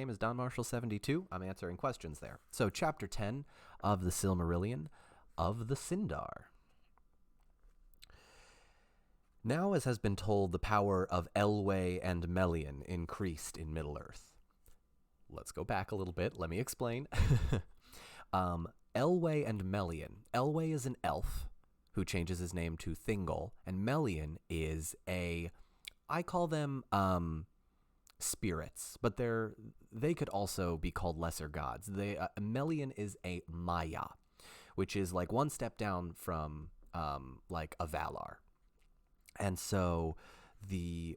My name is Don Marshall72. I'm answering questions there. So, Chapter 10 of the Silmarillion of the Sindar. Now, as has been told, the power of Elwë and Melian increased in Middle-earth. Let's go back a little bit. Let me explain. Elwë and Melian. Elwë is an elf who changes his name to Thingol, and Melian is I call them spirits, but they could also be called lesser gods. Melian is a Maya, which is like one step down from like a Valar. And so the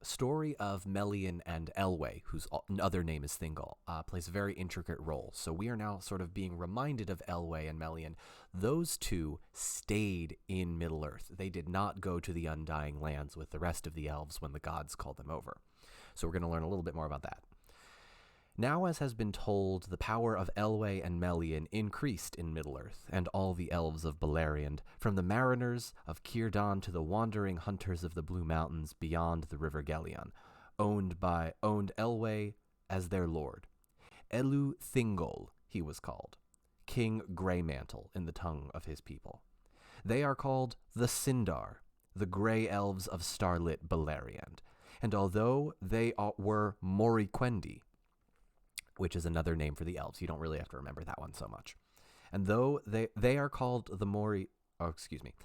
story of Melian and Elwë, whose other name is Thingol, plays a very intricate role. So we are now sort of being reminded of Elwë and Melian. Those two stayed in Middle-earth. They did not go to the Undying Lands with the rest of the elves when the gods called them over. So we're going to learn a little bit more about that. Now, as has been told, the power of Elwë and Melian increased in Middle-earth, and all the elves of Beleriand, from the mariners of Círdan to the wandering hunters of the Blue Mountains beyond the River Gelion, owned Elwë as their lord. Elu Thingol, he was called, King Greymantle in the tongue of his people. They are called the Sindar, the grey elves of starlit Beleriand, and although they were Moriquendi, which is another name for the elves. You don't really have to remember that one so much. And though they are called the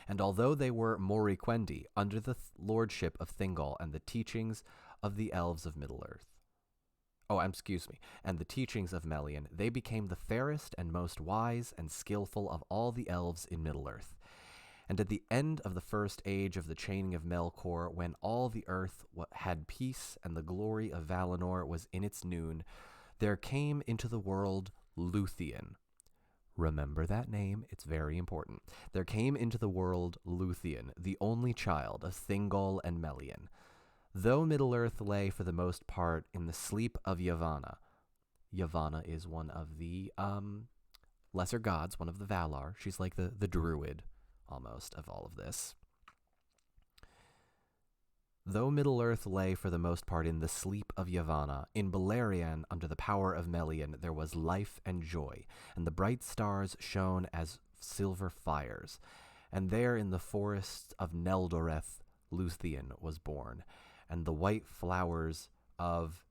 and although they were Moriquendi under the lordship of Thingol and the teachings of the elves of Middle-earth. And the teachings of Melian, they became the fairest and most wise and skillful of all the elves in Middle-earth. And at the end of the first age of the chaining of Melkor, when all the earth had peace and the glory of Valinor was in its noon, there came into the world Luthien. Remember that name, it's very important. There came into the world Luthien, the only child of Thingol and Melian. Though Middle-earth lay for the most part in the sleep of Yavanna. Yavanna is one of the lesser gods, one of the Valar. She's like the druid, almost, of all of this. Though Middle-earth lay for the most part in the sleep of Yavanna, in Beleriand, under the power of Melian, there was life and joy, and the bright stars shone as silver fires. And there in the forests of Neldoreth, Luthien was born, and the white flowers of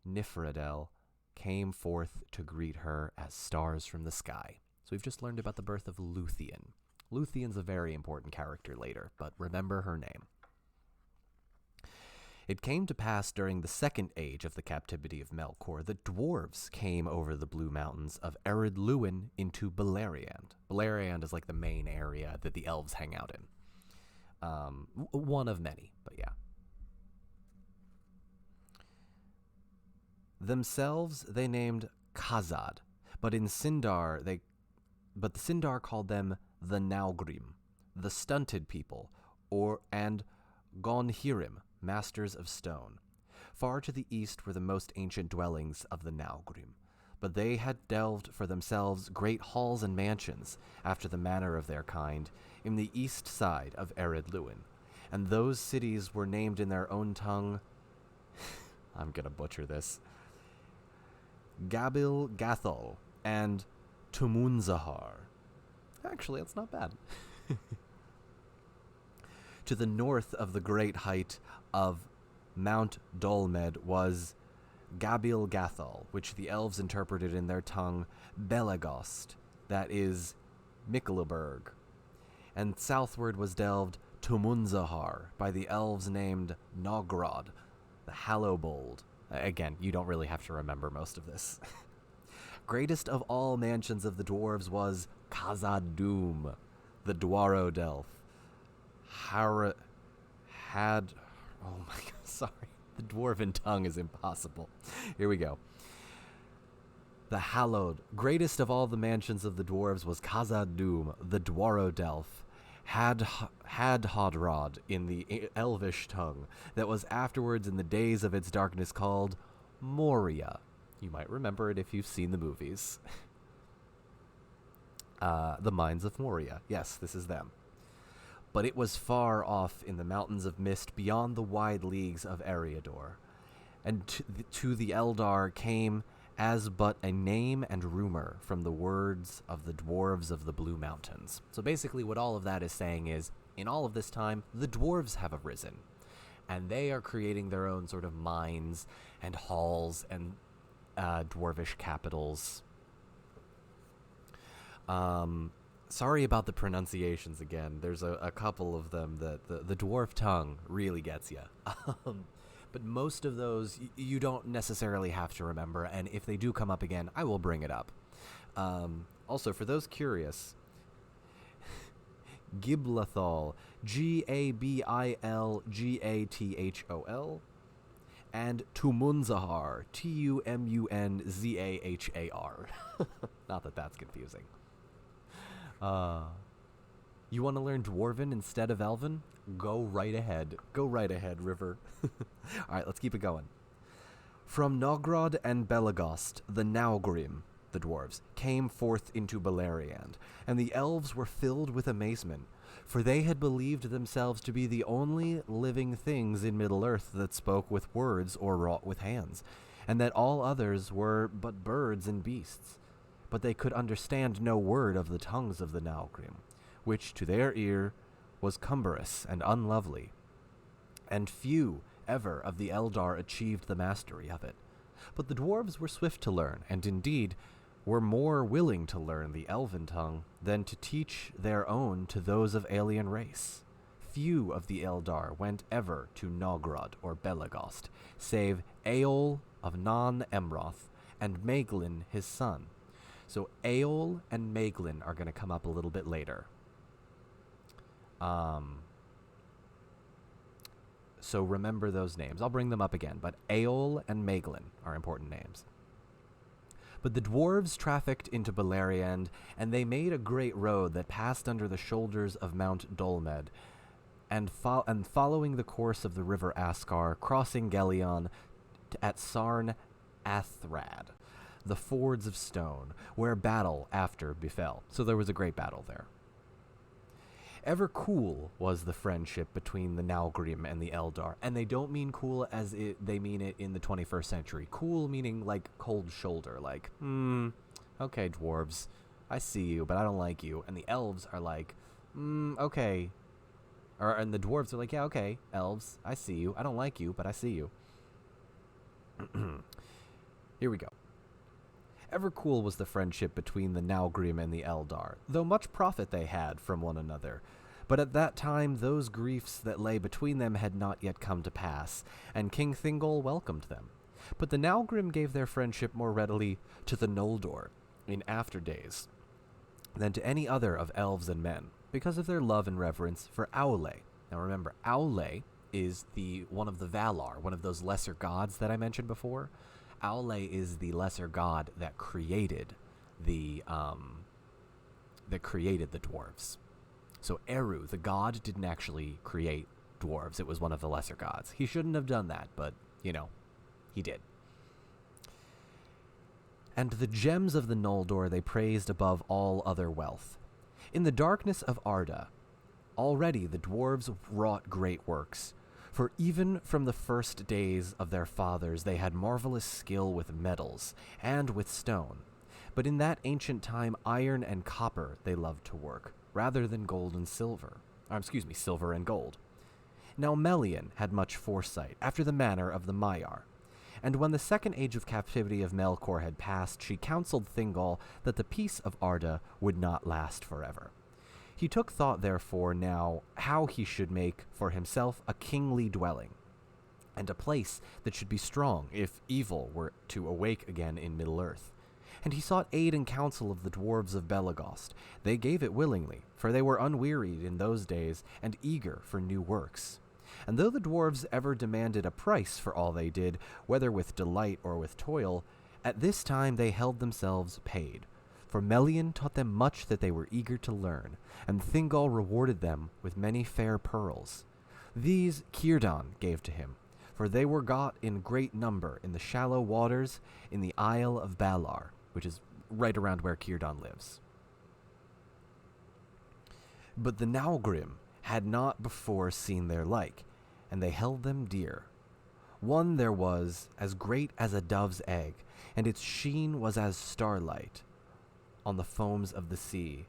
Nifredel came forth to greet her as stars from the sky. So we've just learned about the birth of Luthien. Luthien's a very important character later, but remember her name. It came to pass during the second age of the captivity of Melkor that dwarves came over the Blue Mountains of Ered Luin into Beleriand. Beleriand is like the main area that the elves hang out in. One of many, but yeah. Themselves they named Khazad, but the Sindar called them the Naugrim, the stunted people, and Gonhirim, masters of stone. Far to the east were the most ancient dwellings of the Naugrim, but they had delved for themselves great halls and mansions, after the manner of their kind, in the east side of Ered Luin, and those cities were named in their own tongue. I'm gonna butcher this. Gabil Gathol and Tumunzahar. Actually, that's not bad. To the north of the great height of Mount Dolmed was Gabil Gathol, which the elves interpreted in their tongue Belagost, that is Mickleburg. And southward was delved Tumunzahar by the elves named Nogrod, the Hallowbold. Again, you don't really have to remember most of this. Greatest of all mansions of the dwarves was Khazad-dûm, the Dwarodelf. Oh my god, sorry. The dwarven tongue is impossible. Here we go. The hallowed, greatest of all the mansions of the dwarves was Khazad-dûm, the Dwarodelf, Hadhodrod in the elvish tongue, that was afterwards in the days of its darkness called Moria. You might remember it if you've seen the movies. The Mines of Moria. Yes, this is them. But it was far off in the mountains of mist beyond the wide leagues of Eriador. and to the Eldar came as but a name and rumor from the words of the dwarves of the Blue Mountains. So basically what all of that is saying is, in all of this time, the dwarves have arisen, and they are creating their own sort of mines and halls and dwarvish capitals. Sorry about the pronunciations again. There's a couple of them that the dwarf tongue really gets you. But most of those you don't necessarily have to remember, and if they do come up again, I will bring it up. Also, for those curious, Giblathol, Gabilgathol, and Tumunzahar, Tumunzahar. Not that that's confusing. You want to learn Dwarven instead of Elven? Go right ahead. Go right ahead, River. Alright, let's keep it going. From Nogrod and Belagost, the Naugrim, the dwarves, came forth into Beleriand, and the elves were filled with amazement, for they had believed themselves to be the only living things in Middle-earth that spoke with words or wrought with hands, and that all others were but birds and beasts. But they could understand no word of the tongues of the Naugrim, which to their ear was cumbrous and unlovely, and few ever of the Eldar achieved the mastery of it. But the dwarves were swift to learn, and indeed were more willing to learn the Elven tongue than to teach their own to those of alien race. Few of the Eldar went ever to Nogrod or Belagost, save Eol of Non-Emroth and Maeglin his son. So Eol and Maeglin are going to come up a little bit later. So remember those names. I'll bring them up again, but Eol and Maeglin are important names. But the dwarves trafficked into Beleriand, and they made a great road that passed under the shoulders of Mount Dolmed, and following the course of the river Askar, crossing Gelion at Sarn Athrad, the fords of stone, where battle after befell. So there was a great battle there. Ever cool was the friendship between the Naugrim and the Eldar, and they don't mean cool as they mean it in the 21st century. Cool meaning like cold shoulder, like, okay, dwarves, I see you, but I don't like you. And the elves are like, okay. And the dwarves are like, yeah, okay, elves, I see you. I don't like you, but I see you. Here we go. Ever cool was the friendship between the Naugrim and the Eldar, though much profit they had from one another. But at that time those griefs that lay between them had not yet come to pass, and King Thingol welcomed them. But the Naugrim gave their friendship more readily to the Noldor in after days than to any other of elves and men, because of their love and reverence for Aule. Now remember, Aule is one of the Valar, one of those lesser gods that I mentioned before. Aule is the lesser god that created the dwarves. So Eru, the god, didn't actually create dwarves. It was one of the lesser gods. He shouldn't have done that, but, he did. And the gems of the Noldor they praised above all other wealth. In the darkness of Arda, already the dwarves wrought great works. For even from the first days of their fathers they had marvelous skill with metals and with stone. But in that ancient time iron and copper they loved to work, rather than gold and silver. Silver and gold. Now Melian had much foresight, after the manner of the Maiar. And when the second age of captivity of Melkor had passed, she counseled Thingol that the peace of Arda would not last forever. He took thought, therefore, now how he should make for himself a kingly dwelling, and a place that should be strong if evil were to awake again in Middle-earth. And he sought aid and counsel of the dwarves of Belagost. They gave it willingly, for they were unwearied in those days and eager for new works. And though the dwarves ever demanded a price for all they did, whether with delight or with toil, at this time they held themselves paid. For Melian taught them much that they were eager to learn, and Thingol rewarded them with many fair pearls. These Círdan gave to him, for they were got in great number in the shallow waters in the Isle of Balar, which is right around where Círdan lives. But the Naugrim had not before seen their like, and they held them dear. One there was as great as a dove's egg, and its sheen was as starlight on the foams of the sea.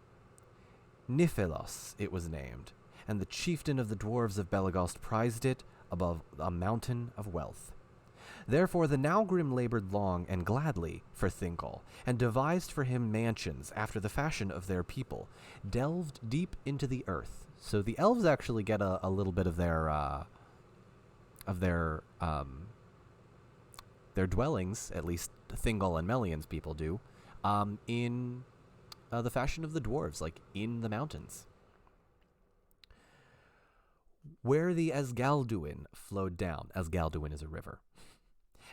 Niphelos it was named, and the chieftain of the dwarves of Belagost prized it above a mountain of wealth. Therefore the Naugrim labored long and gladly for Thingol, and devised for him mansions after the fashion of their people, delved deep into the earth. So the elves actually get a little bit of their dwellings, at least Thingol and Mellion's people do, in the fashion of the dwarves, like in the mountains. Where the Esgalduin flowed down, Esgalduin is a river,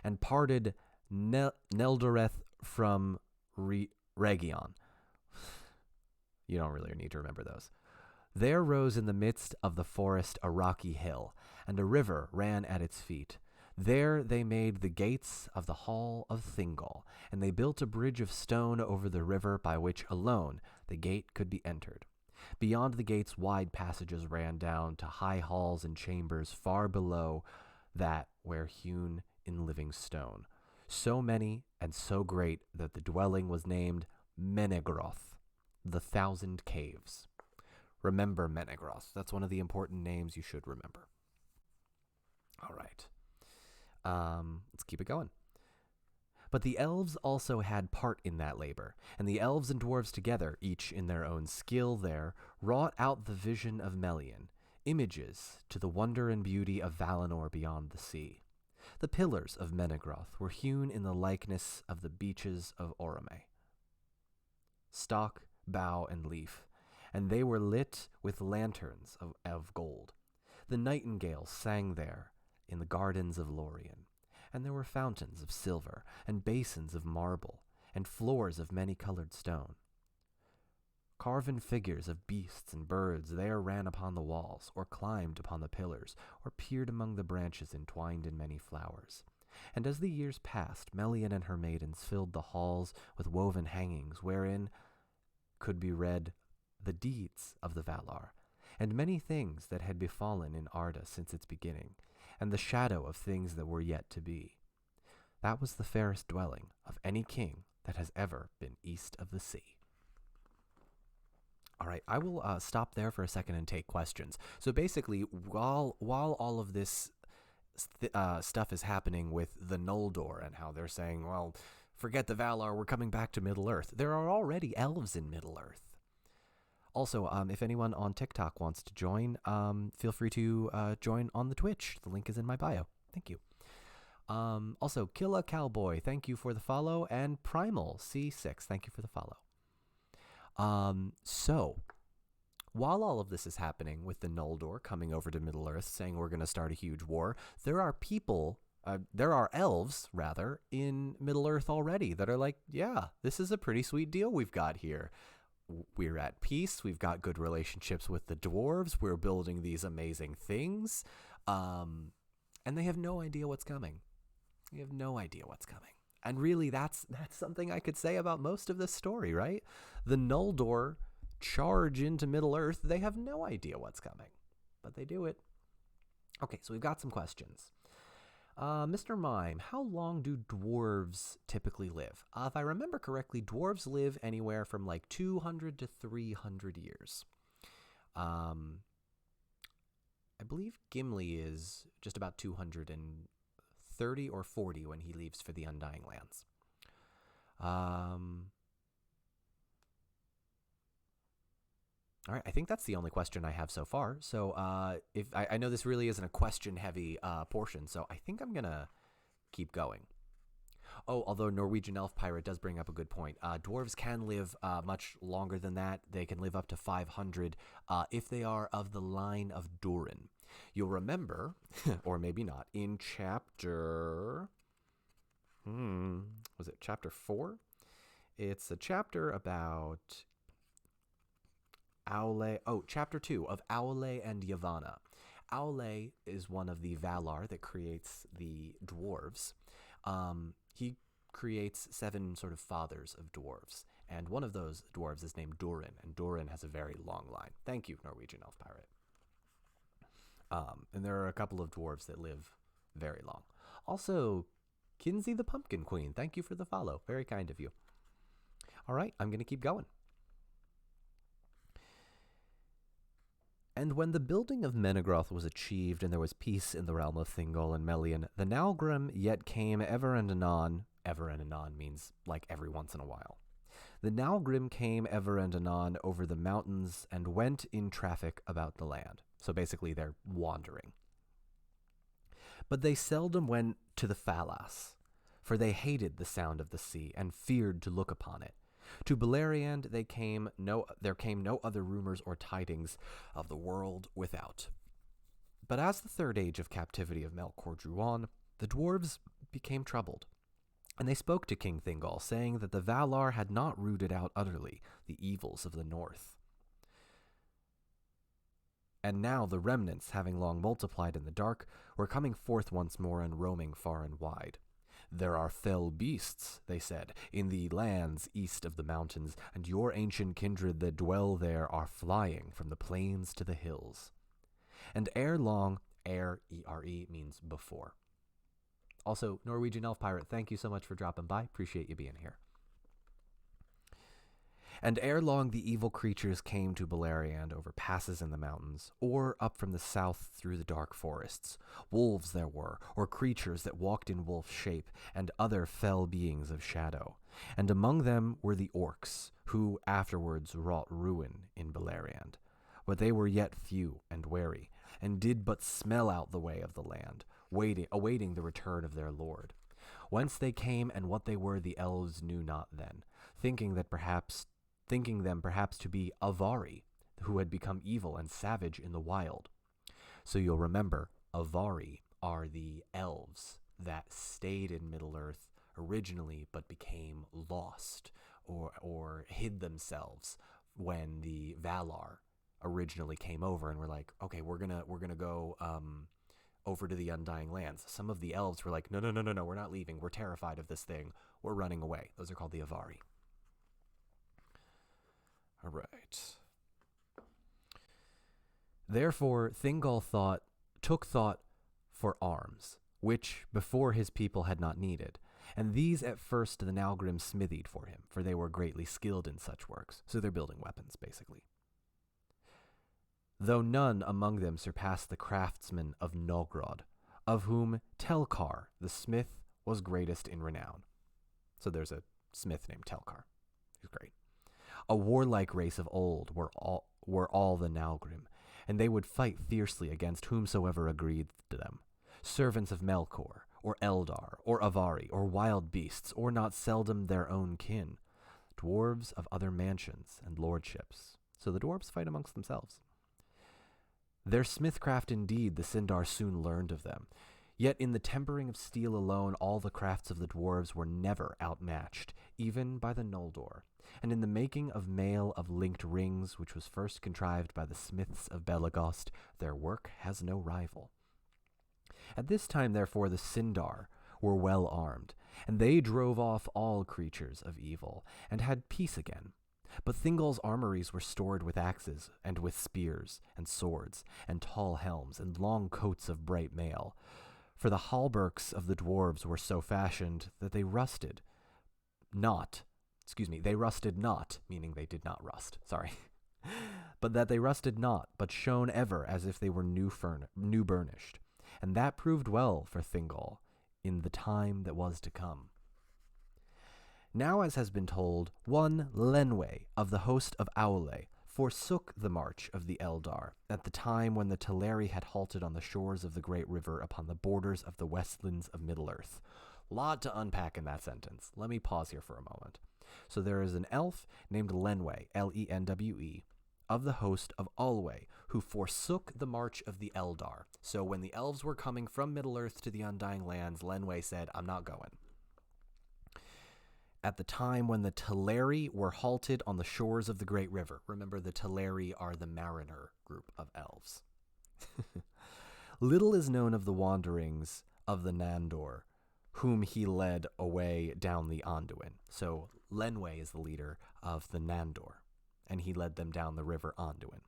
and parted Neldoreth from Region. You don't really need to remember those. There rose in the midst of the forest a rocky hill, and a river ran at its feet. There they made the gates of the hall of Thingol, and they built a bridge of stone over the river by which alone the gate could be entered. Beyond the gates wide passages ran down to high halls and chambers far below that were hewn in living stone, so many and so great that the dwelling was named Menegroth, the 1,000 Caves. Remember Menegroth. That's one of the important names you should remember. All right. Let's keep it going. But the elves also had part in that labor, and the elves and dwarves together, each in their own skill there, wrought out the vision of Melian, images to the wonder and beauty of Valinor beyond the sea. The pillars of Menegroth were hewn in the likeness of the beeches of Orome, stalk, bough, and leaf, and they were lit with lanterns of gold. The nightingales sang there in the gardens of Lorien, and there were fountains of silver, and basins of marble, and floors of many-colored stone. Carven figures of beasts and birds there ran upon the walls, or climbed upon the pillars, or peered among the branches entwined in many flowers. And as the years passed, Melian and her maidens filled the halls with woven hangings, wherein could be read the deeds of the Valar, and many things that had befallen in Arda since its beginning, and the shadow of things that were yet to be. That was the fairest dwelling of any king that has ever been east of the sea. All right, I will stop there for a second and take questions. So basically, while all of this stuff is happening with the Noldor and how they're saying, well, forget the Valar, we're coming back to Middle-earth, there are already elves in Middle-earth. Also, if anyone on TikTok wants to join, feel free to join on the Twitch. The link is in my bio. Thank you. Also, Killa Cowboy, thank you for the follow, and Primal C6, thank you for the follow. So, while all of this is happening with the Noldor coming over to Middle-earth saying we're going to start a huge war, there are elves, rather, in Middle-earth already that are like, yeah, this is a pretty sweet deal we've got here. We're at peace. We've got good relationships with the dwarves. We're building these amazing things. And they have no idea what's coming. They have no idea what's coming. And really, that's something I could say about most of this story, right? The Noldor charge into Middle-earth. They have no idea what's coming, but they do it. Okay, so we've got some questions. Mr. Mime, how long do dwarves typically live? If I remember correctly, dwarves live anywhere from like 200 to 300 years. I believe Gimli is just about 230 or 40 when he leaves for the Undying Lands. All right, I think that's the only question I have so far. So if I know this really isn't a question-heavy portion, so I think I'm going to keep going. Oh, although Norwegian Elf Pirate does bring up a good point. Dwarves can live much longer than that. They can live up to 500 if they are of the line of Durin. You'll remember, or maybe not, in chapter... was it chapter 4? It's a chapter about... chapter 2 of Aule and Yavanna. Aule is one of the Valar that creates the dwarves. He creates 7 sort of fathers of dwarves, and one of those dwarves is named Durin, and Durin has a very long line. Thank you, Norwegian Elf Pirate. And there are a couple of dwarves that live very long. Also, Kinsey the Pumpkin Queen, thank you for the follow. Very kind of you. All right, I'm going to keep going. And when the building of Menegroth was achieved, and there was peace in the realm of Thingol and Melian, the Nalgrim yet came ever and anon. Ever and anon means like every once in a while. The Nalgrim came ever and anon over the mountains and went in traffic about the land. So basically they're wandering. But they seldom went to the Falas, for they hated the sound of the sea and feared to look upon it. To Beleriand there came no other rumors or tidings of the world without. But as the third age of captivity of Melkor drew on, the dwarves became troubled. And they spoke to King Thingol, saying that the Valar had not rooted out utterly the evils of the north. And now the remnants, having long multiplied in the dark, were coming forth once more and roaming far and wide. There are fell beasts, they said, in the lands east of the mountains, and your ancient kindred that dwell there are flying from the plains to the hills. And ere long, ere, E-R-E, means before. Also, Norwegian Elf Pirate, thank you so much for dropping by. Appreciate you being here. And ere long the evil creatures came to Beleriand over passes in the mountains, or up from the south through the dark forests. Wolves there were, or creatures that walked in wolf shape, and other fell beings of shadow. And among them were the orcs, who afterwards wrought ruin in Beleriand. But they were yet few and wary, and did but smell out the way of the land, awaiting the return of their lord. Whence they came and what they were the elves knew not then, thinking them perhaps to be Avari, who had become evil and savage in the wild. So you'll remember, Avari are the elves that stayed in Middle-earth originally but became lost or hid themselves when the Valar originally came over and were like, okay, we're gonna go over to the Undying Lands. Some of the elves were like, no, we're not leaving. We're terrified of this thing. We're running away. Those are called the Avari. All right. Therefore, Thingol took thought for arms, which before his people had not needed, and these at first the Nalgrim smithied for him, for they were greatly skilled in such works, so they're building weapons, basically. Though none among them surpassed the craftsmen of Nogrod, of whom Telkar, the smith, was greatest in renown. So there's a smith named Telkar. He's great. A warlike race of old were all the Nalgrim, and they would fight fiercely against whomsoever agreed to them. Servants of Melkor, or Eldar, or Avari, or wild beasts, or not seldom their own kin. Dwarves of other mansions and lordships. So the dwarves fight amongst themselves. Their smithcraft indeed the Sindar soon learned of them. Yet in the tempering of steel alone all the crafts of the dwarves were never outmatched, even by the Noldor. And in the making of mail of linked rings, which was first contrived by the smiths of Belagost, their work has no rival. At this time, therefore, the Sindar were well armed, and they drove off all creatures of evil, and had peace again. But Thingol's armories were stored with axes, and with spears, and swords, and tall helms, and long coats of bright mail. For the hauberks of the dwarves were so fashioned that they rusted not, meaning they did not rust, but that they rusted not, but shone ever as if they were new burnished. And that proved well for Thingol in the time that was to come. Now, as has been told, one Lenwë of the host of Aule forsook the march of the Eldar at the time when the Teleri had halted on the shores of the great river upon the borders of the westlands of Middle-earth. Lot to unpack in that sentence. Let me pause here for a moment. So there is an elf named Lenwë, L-E-N-W-E, of the host of Alwë, who forsook the march of the Eldar. So when the elves were coming from Middle-earth to the Undying Lands, Lenwë said, I'm not going. At the time when the Teleri were halted on the shores of the great river. Remember, the Teleri are the mariner group of elves. Little is known of the wanderings of the Nandor, whom he led away down the Anduin. So Lenwë is the leader of the Nandor, and he led them down the river Anduin.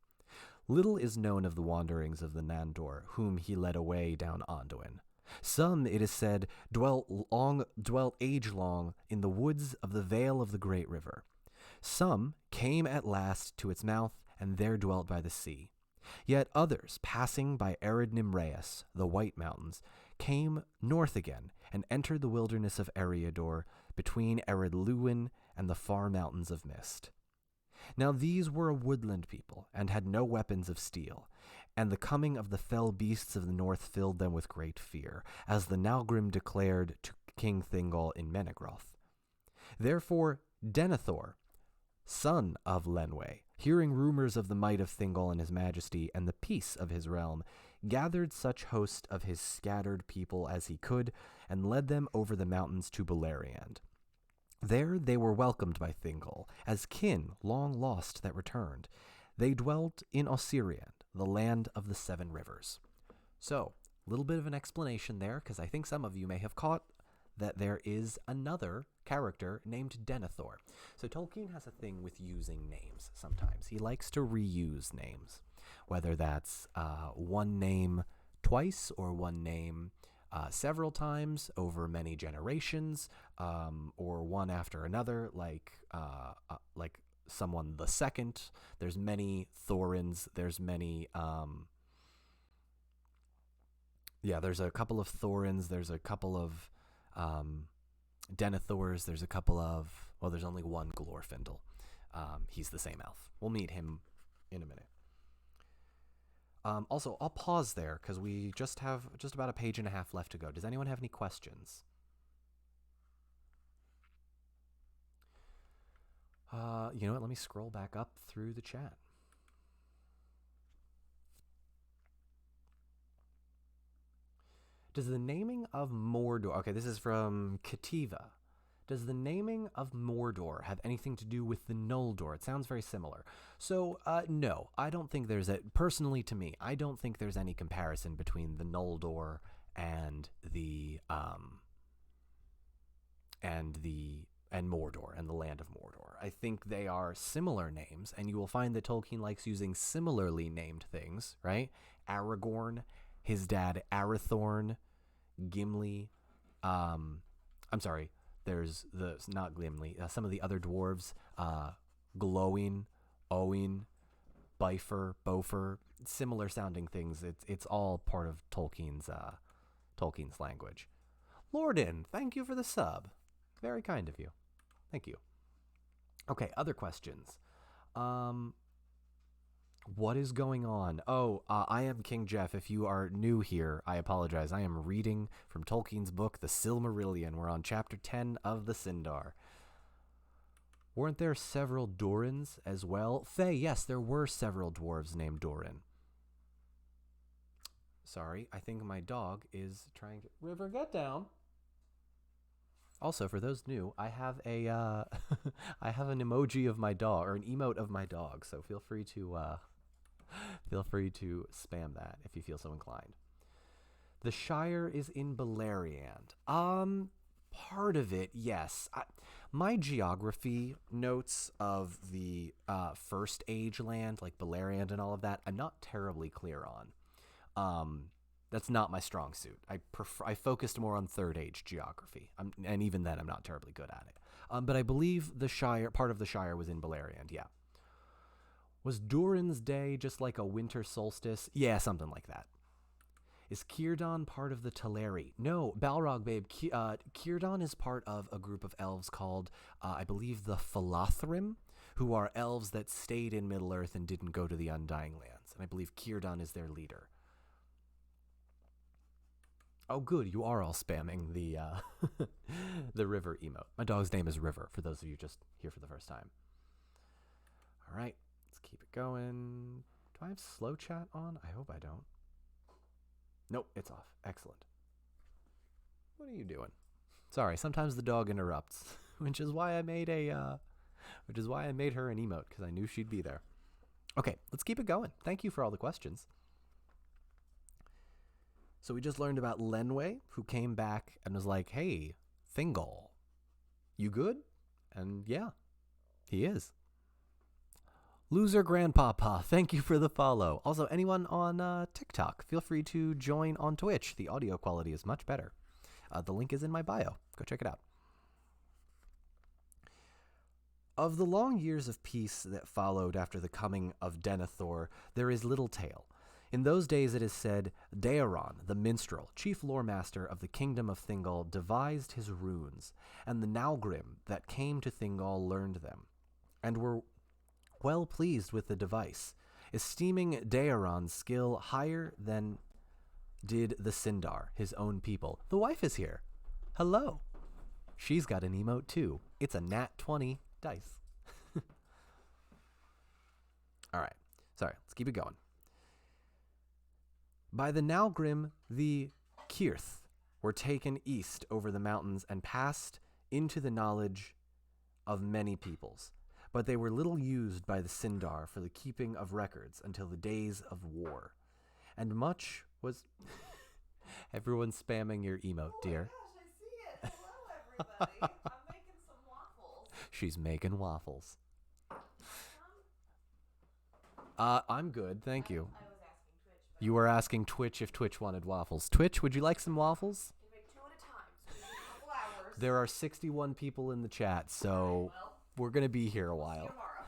Little is known of the wanderings of the Nandor, whom he led away down Anduin. Some, it is said, dwelt age long in the woods of the vale of the great river. Some came at last to its mouth, and there dwelt by the sea. Yet others, passing by arid Nimraeus, the White Mountains, came north again, and entered the wilderness of Eriador, between arid Luwin and the far mountains of mist. Now these were a woodland people, and had no weapons of steel, and the coming of the fell beasts of the north filled them with great fear, as the Nalgrim declared to King Thingol in Menegroth. Therefore Denethor, son of Lenwë, hearing rumors of the might of Thingol and his majesty and the peace of his realm, gathered such host of his scattered people as he could, and led them over the mountains to Beleriand. There they were welcomed by Thingol, as kin long lost that returned. They dwelt in Osiriand, the land of the seven rivers. So, a little bit of an explanation there, because I think some of you may have caught that there is another character named Denethor. So Tolkien has a thing with using names sometimes. He likes to reuse names, whether that's one name twice or one name several times over many generations, or one after another, like someone the second. There's many Thorins. There's many. There's a couple of Thorins. There's a couple of Denethors. There's a couple of. Well, there's only one Glorfindel. He's the same elf. We'll meet him in a minute. Also, I'll pause there because we just have just about a page and a half left to go. Does anyone have any questions? You know what? Let me scroll back up through the chat. Does the naming of Mordor... Okay, this is from Kativa. Does the naming of Mordor have anything to do with the Noldor? It sounds very similar. So, no, I don't think there's a... Personally, to me, I don't think there's any comparison between the Noldor and Mordor and the land of Mordor. I think they are similar names, and you will find that Tolkien likes using similarly named things, right? Aragorn, his dad Arathorn, Gimli, there's not Gimli, some of the other dwarves, Glowing, Owen, Bofer, similar sounding things. It's all part of Tolkien's language. Lorden, thank you for the sub. Very kind of you. Thank you. Okay, other questions. What is going on? I am King Jeff. If you are new here, I apologize. I am reading from Tolkien's book, The Silmarillion. We're on chapter 10 of the Sindar. Weren't there several Dorins as well? Faye, yes, there were several dwarves named Dorin. Sorry, I think my dog is trying to... River, get down. Also, for those new, I have a I have an emoji of my dog, or an emote of my dog, so feel free to spam that if you feel so inclined. The Shire is in Beleriand. Part of it, yes. My geography notes of the First Age land, like Beleriand and all of that, I'm not terribly clear on. That's not my strong suit. I focused more on Third Age geography, and even then, I'm not terribly good at it. But I believe the Shire, part of the Shire, was in Beleriand. Yeah. Was Durin's Day just like a winter solstice? Yeah, something like that. Is Círdan part of the Teleri? No, Balrog, babe. Círdan is part of a group of elves called, I believe, the Falathrim, who are elves that stayed in Middle-earth and didn't go to the Undying Lands. And I believe Círdan is their leader. Oh, good. You are all spamming the the River emote. My dog's name is River, for those of you just here for the first time. All right. Let's keep it going. Do I have slow chat on? I hope I don't. Nope, it's off. Excellent. What are you doing? Sorry, sometimes the dog interrupts, which is why I made her an emote, because I knew she'd be there. Okay, let's keep it going. Thank you for all the questions. So we just learned about Lenwë, who came back and was like, hey, Thingol, you good? And yeah, he is. Loser Grandpapa, thank you for the follow. Also, anyone on TikTok, feel free to join on Twitch. The audio quality is much better. The link is in my bio. Go check it out. Of the long years of peace that followed after the coming of Denethor, there is little tale. In those days it is said, J.R.R, the minstrel, chief lore master of the kingdom of Thingol, devised his runes, and the Nalgrim that came to Thingol learned them, and were well pleased with the device, esteeming J.R.R's skill higher than did the Sindar, his own people. The wife is here. Hello. She's got an emote too. It's a nat 20 dice. All right. Sorry, let's keep it going. By the Nalgrim, the Kirth were taken east over the mountains and passed into the knowledge of many peoples. But they were little used by the Sindar for the keeping of records until the days of war. And much was... Everyone's spamming your emote, dear. Oh my gosh, I see it. Hello, everybody. I'm making some waffles. She's making waffles. I'm good, thank you. I was asking Twitch. But You were asking Twitch if Twitch wanted waffles. Twitch, would you like some waffles? I can make 2 at a time, so we need a couple hours. There are 61 people in the chat, so Well, we're going to be here a see you while. tomorrow.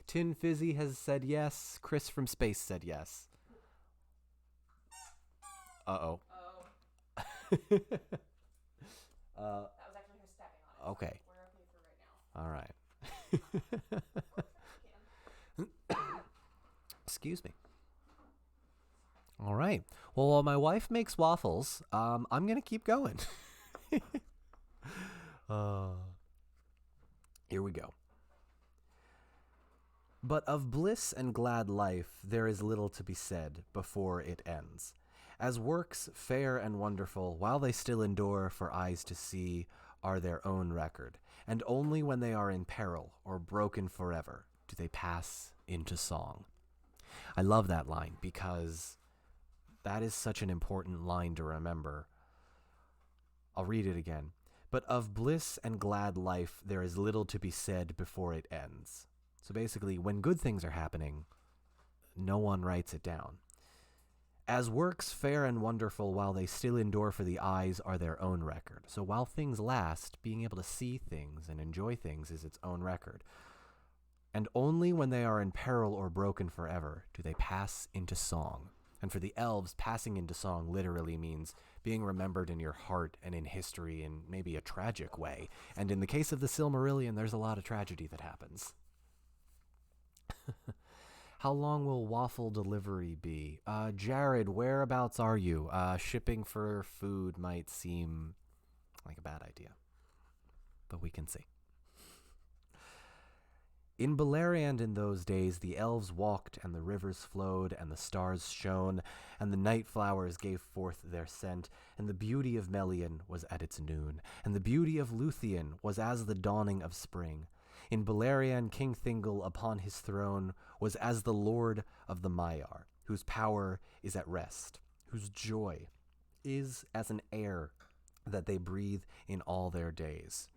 Tin Fizzy has said yes. Chris from Space said yes. Uh-oh. Oh, that was actually her stepping on it. Okay. We're okay for right now. All right. Excuse me. All right. Well, while my wife makes waffles, I'm going to keep going. Here we go. But of bliss and glad life there is little to be said before it ends. As works fair and wonderful, while they still endure for eyes to see, are their own record, and only when they are in peril or broken forever do they pass into song. I love that line because that is such an important line to remember. I'll read it again. But of bliss and glad life there is little to be said before it ends. So basically, when good things are happening, no one writes it down. As works fair and wonderful while they still endure for the eyes are their own record. So while things last, being able to see things and enjoy things is its own record. And only when they are in peril or broken forever do they pass into song. And for the elves, passing into song literally means being remembered in your heart and in history in maybe a tragic way. And in the case of the Silmarillion, there's a lot of tragedy that happens. How long will waffle delivery be? Jared, whereabouts are you? Shipping for food might seem like a bad idea, but we can see. In Beleriand in those days, the elves walked, and the rivers flowed, and the stars shone, and the night flowers gave forth their scent, and the beauty of Melian was at its noon, and the beauty of Luthien was as the dawning of spring. In Beleriand, King Thingol upon his throne was as the lord of the Maiar, whose power is at rest, whose joy is as an air that they breathe in all their days,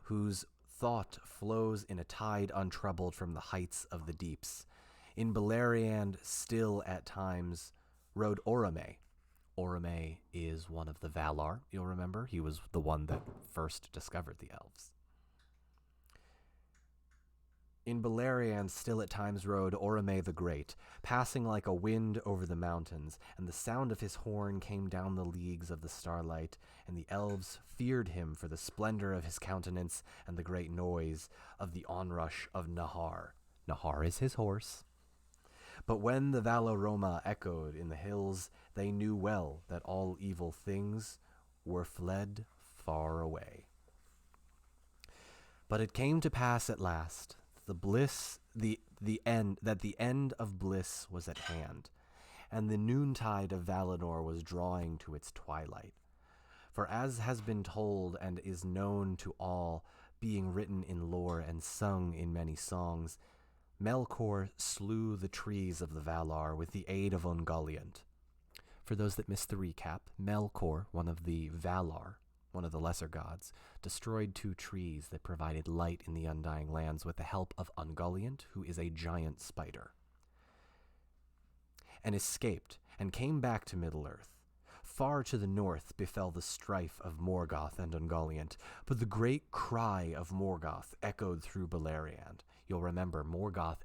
whose thought flows in a tide untroubled from the heights of the deeps. In Beleriand, still at times, rode Orome. Orome is one of the Valar, you'll remember. He was the one that first discovered the elves. In Beleriand, still at times rode Orome the Great, passing like a wind over the mountains, and the sound of his horn came down the leagues of the starlight, and the elves feared him for the splendor of his countenance and the great noise of the onrush of Nahar. Nahar is his horse. But when the Valaroma echoed in the hills, they knew well that all evil things were fled far away. But it came to pass at last, the end of bliss was at hand, and the noontide of Valinor was drawing to its twilight. For as has been told and is known to all, being written in lore and sung in many songs, Melkor slew the trees of the Valar with the aid of Ungoliant. For those that missed the recap, Melkor, one of the Valar, one of the lesser gods, destroyed 2 trees that provided light in the Undying Lands with the help of Ungoliant, who is a giant spider, and escaped and came back to Middle-earth. Far to the north befell the strife of Morgoth and Ungoliant, but the great cry of Morgoth echoed through Beleriand. You'll remember Morgoth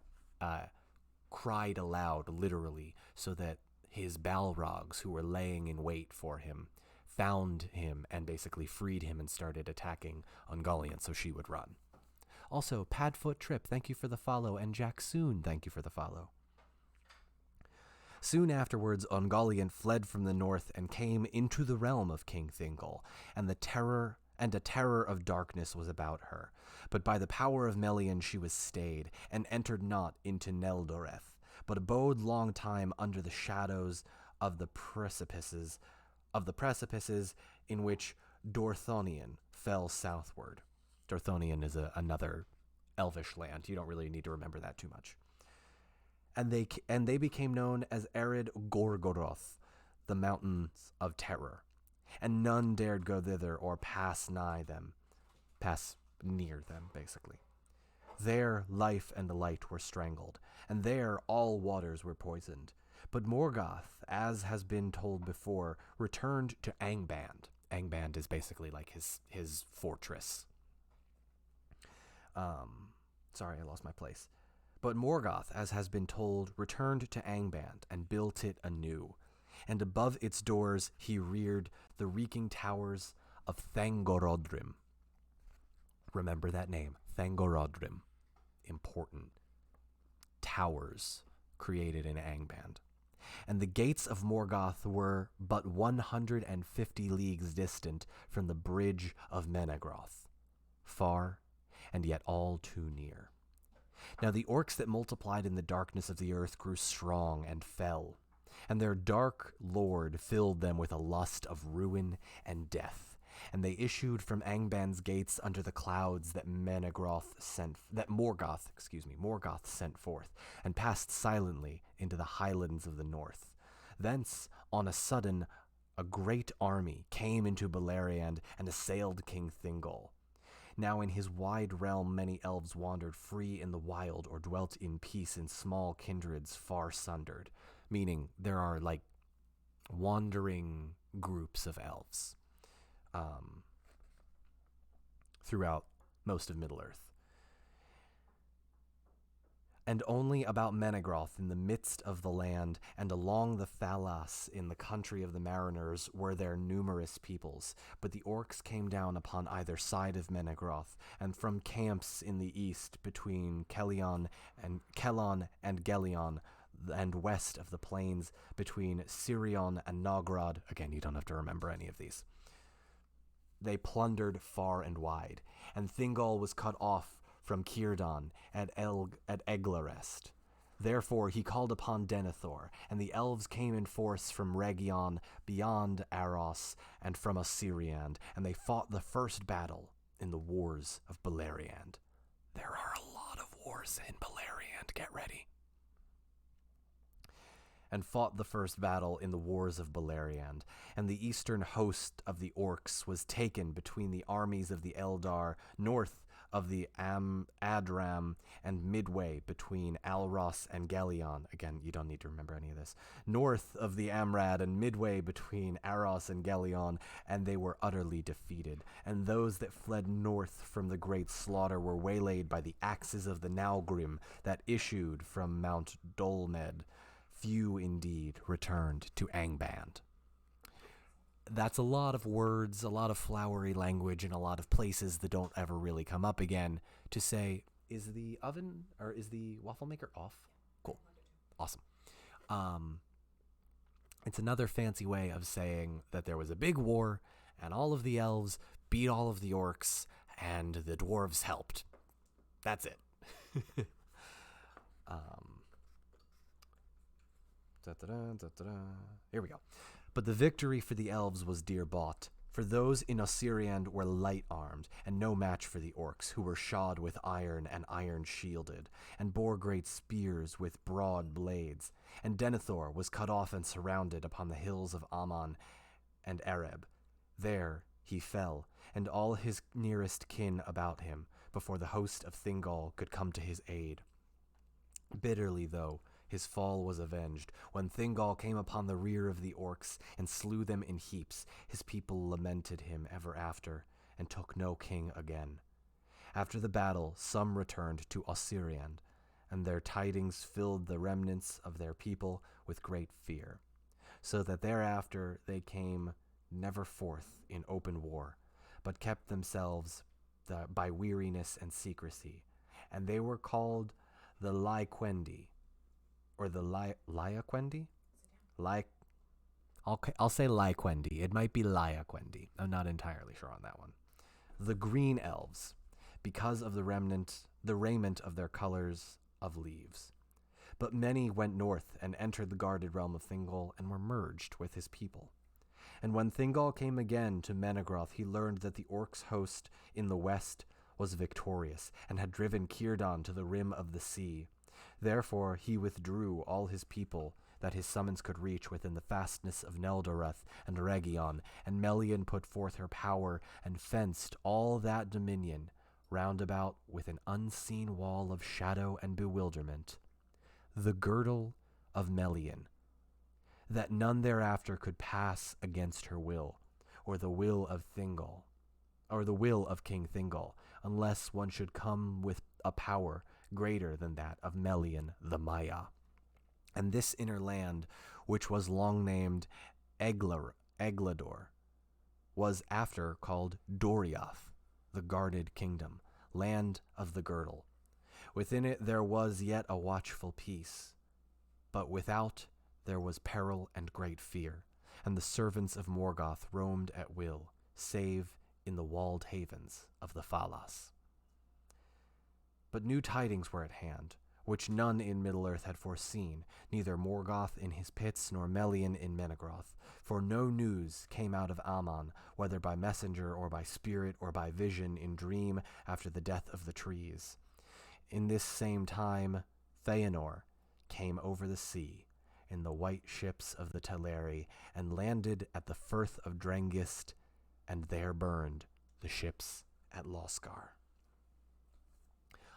cried aloud, literally, so that his Balrogs, who were laying in wait for him, found him and basically freed him and started attacking Ungoliant so she would run. Also, Padfoot Trip, thank you for the follow, and Jacksoon, thank you for the follow. Soon afterwards, Ungoliant fled from the north and came into the realm of King Thingol, and a terror of darkness was about her. But by the power of Melian she was stayed, and entered not into Neldoreth, but abode long time under the shadows of the precipices in which Dorthonion fell southward. Dorthonion is another elvish land. You don't really need to remember that too much. And they became known as Ered Gorgoroth, the mountains of terror, and none dared go thither or pass near them, basically. There life and light were strangled, and there all waters were poisoned. But Morgoth, as has been told before, returned to Angband. Angband is basically like his fortress. Sorry, I lost my place. But Morgoth, as has been told, returned to Angband and built it anew. And above its doors he reared the reeking towers of Thangorodrim. Remember that name, Thangorodrim. Important. Towers created in Angband. And the gates of Morgoth were but 150 leagues distant from the bridge of Menegroth. Far, and yet all too near. Now the orcs that multiplied in the darkness of the earth grew strong and fell, and their dark lord filled them with a lust of ruin and death. And they issued from Angband's gates under the clouds that Morgoth sent forth, and passed silently into the highlands of the north. Thence, on a sudden, a great army came into Beleriand and assailed King Thingol. Now in his wide realm many elves wandered free in the wild or dwelt in peace in small kindreds far sundered, meaning there are like wandering groups of elves throughout most of Middle-earth. And only about Menegroth in the midst of the land and along the Thalas in the country of the mariners were there numerous peoples, but the orcs came down upon either side of Menegroth, and from camps in the east between Kellon and Gelion, and west of the plains between Sirion and Nogrod. Again, you don't have to remember any of these. They plundered far and wide, and Thingol was cut off from Círdan at Eglarest. Therefore he called upon Denethor, and the elves came in force from Region beyond Aros and from Osiriand, and they fought the first battle in the wars of Beleriand. There are a lot of wars in Beleriand, get ready. And fought the first battle in the wars of Beleriand, and the eastern host of the orcs was taken between the armies of the Eldar, north of the Adram, and midway between Alros and Gelion. Again, you don't need to remember any of this. North of the Amrad and midway between Aros and Gelion, and they were utterly defeated. And those that fled north from the great slaughter were waylaid by the axes of the Naugrim that issued from Mount Dolmed. Few indeed returned to Angband. That's a lot of words, a lot of flowery language, and a lot of places that don't ever really come up again to say, is the oven or is the waffle maker off? Cool. Awesome. It's another fancy way of saying that there was a big war and all of the elves beat all of the orcs and the dwarves helped. That's it. Here we go. But the victory for the elves was dear bought, for those in Osiriand were light-armed, and no match for the orcs, who were shod with iron and iron-shielded, and bore great spears with broad blades. And Denethor was cut off and surrounded upon the hills of Ammon and Ereb. There He fell, and all his nearest kin about him, before the host of Thingol could come to his aid. Bitterly, though, his fall was avenged. When Thingol came upon the rear of the orcs and slew them in heaps, his people lamented him ever after, and took no king again. After the battle, some returned to Osiriand, and their tidings filled the remnants of their people with great fear, so that thereafter they came never forth in open war, but kept themselves by weariness and secrecy, and they were called the Lyquendi, or the Lyaquendi? I'll say Lyquendi. It might be Lyaquendi. I'm not entirely sure on that one. The Green Elves, because of the raiment of their colors of leaves. But many went north and entered the guarded realm of Thingol and were merged with his people. And when Thingol came again to Menegroth, he learned that the orcs' host in the west was victorious and had driven Círdan to the rim of the sea. Therefore he withdrew all his people that his summons could reach within the fastness of Neldoreth and Region, and Melian put forth her power and fenced all that dominion round about with an unseen wall of shadow and bewilderment, the girdle of Melian, that none thereafter could pass against her will, or the will of Thingol, or the will of King Thingol, unless one should come with a power greater than that of Melian the Maya. And this inner land, which was long named Eglador, was after called Doriath, the guarded kingdom, land of the girdle. Within it there was yet a watchful peace, but without there was peril and great fear, and the servants of Morgoth roamed at will, save in the walled havens of the Falas. But new tidings were at hand, which none in Middle-earth had foreseen, neither Morgoth in his pits nor Melian in Menegroth, for no news came out of Aman, whether by messenger or by spirit or by vision in dream after the death of the trees. In this same time, Feanor came over the sea in the white ships of the Teleri and landed at the firth of Drengist, and there burned the ships at Loskar.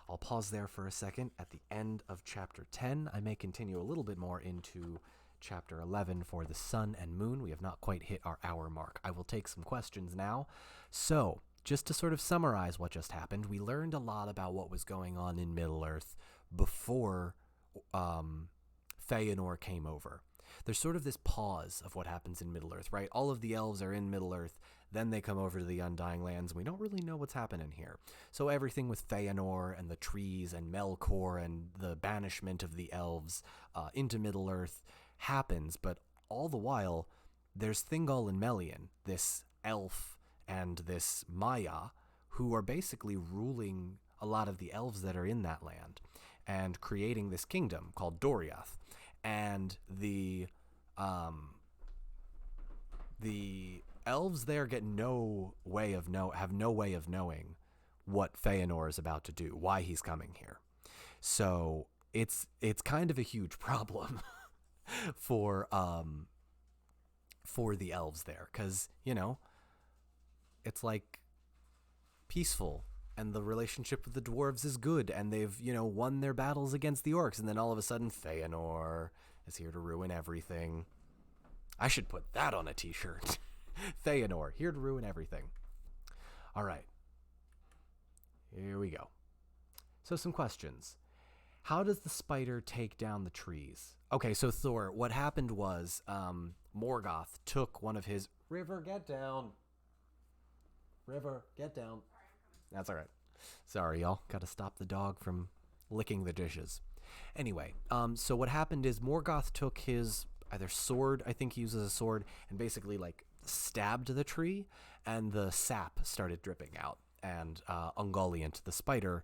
I'll pause there for a second. At the end of chapter 10, I may continue a little bit more into chapter 11 for the sun and moon. We have not quite hit our hour mark. I will take some questions now. So, just to sort of summarize what just happened, we learned a lot about what was going on in Middle-earth before Feanor came over. There's sort of this pause of what happens in Middle-earth, right? All of the elves are in Middle-earth, then they come over to the Undying Lands, and we don't really know what's happening here. So everything with Feanor and the trees and Melkor and the banishment of the elves into Middle-earth happens, but all the while, there's Thingol and Melian, this elf and this Maya, who are basically ruling a lot of the elves that are in that land and creating this kingdom called Doriath. And the elves there get have no way of knowing what Feanor is about to do, why he's coming here. So it's kind of a huge problem for the elves there, because it's like peaceful and the relationship with the dwarves is good, and they've won their battles against the orcs, and then all of a sudden Feanor is here to ruin everything. I should put that on a t-shirt. Feanor, here to ruin everything. All right. Here we go. So some questions. How does the spider take down the trees? Okay, so Thor, what happened was Morgoth took one of his... River, get down. River, get down. That's all right. Sorry, y'all. Got to stop the dog from licking the dishes. Anyway, so what happened is Morgoth took his either sword, I think he uses a sword, and basically stabbed the tree, and the sap started dripping out, and Ungoliant, the spider,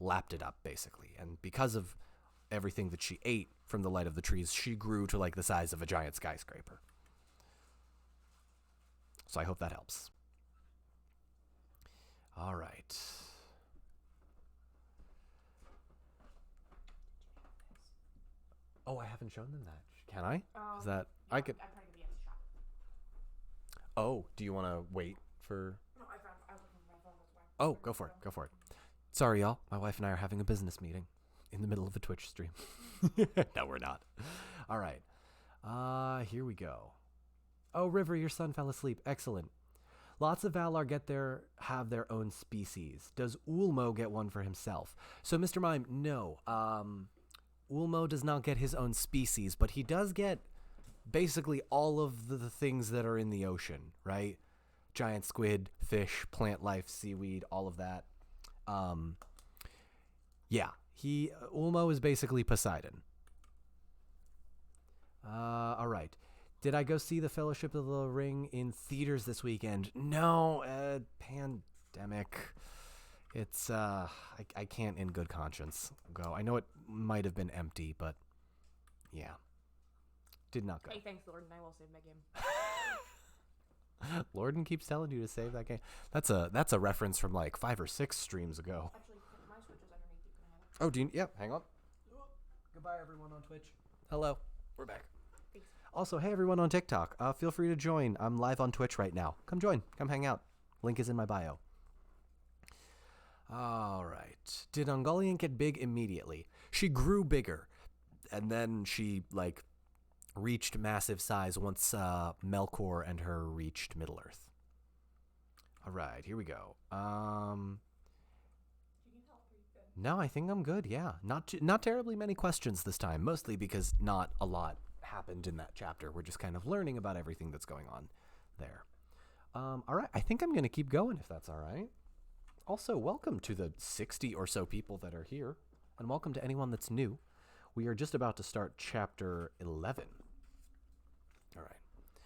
lapped it up basically, and because of everything that she ate from the light of the trees, she grew to the size of a giant skyscraper. So I hope that helps. All right. Oh, I haven't shown them that. Can I? Is that... Yeah, I could... I'm probably going to be at the shop. Oh, do you want to wait for? No, I looked at my phone. That's why. Oh, go for it. Go for it. Sorry, y'all. My wife and I are having a business meeting in the middle of a Twitch stream. No, we're not. All right. Here we go. Oh, River, your son fell asleep. Excellent. Lots of Valar have their own species. Does Ulmo get one for himself? So, Mr. Mime, no. Ulmo does not get his own species, but he does get basically all of the things that are in the ocean, right? Giant squid, fish, plant life, seaweed, all of that. Yeah, Ulmo is basically Poseidon. All right. Did I go see the Fellowship of the Ring in theaters this weekend? No, pandemic. It's, I can't in good conscience go. I know it might have been empty, but yeah. Did not go. Hey, thanks, Lord, and I will save my game. Lorden keeps telling you to save that game. That's a reference from like 5 or 6 streams ago. Actually, my Switch is underneath. You can have it. Oh, Dean, yep, hang on. Goodbye, everyone on Twitch. Hello, we're back. Thanks. Also, hey, everyone on TikTok, feel free to join. I'm live on Twitch right now. Come join. Come hang out. Link is in my bio. All right. Did Ungoliant get big immediately? She grew bigger, and then she, like, reached massive size once Melkor and her reached Middle-earth. All right, here we go. No, I think I'm good, yeah. Not terribly many questions this time, mostly because not a lot happened in that chapter. We're just kind of learning about everything that's going on there. All right, I think I'm going to keep going if that's all right. Also, welcome to the 60 or so people that are here, and welcome to anyone that's new. We are just about to start chapter 11. All right,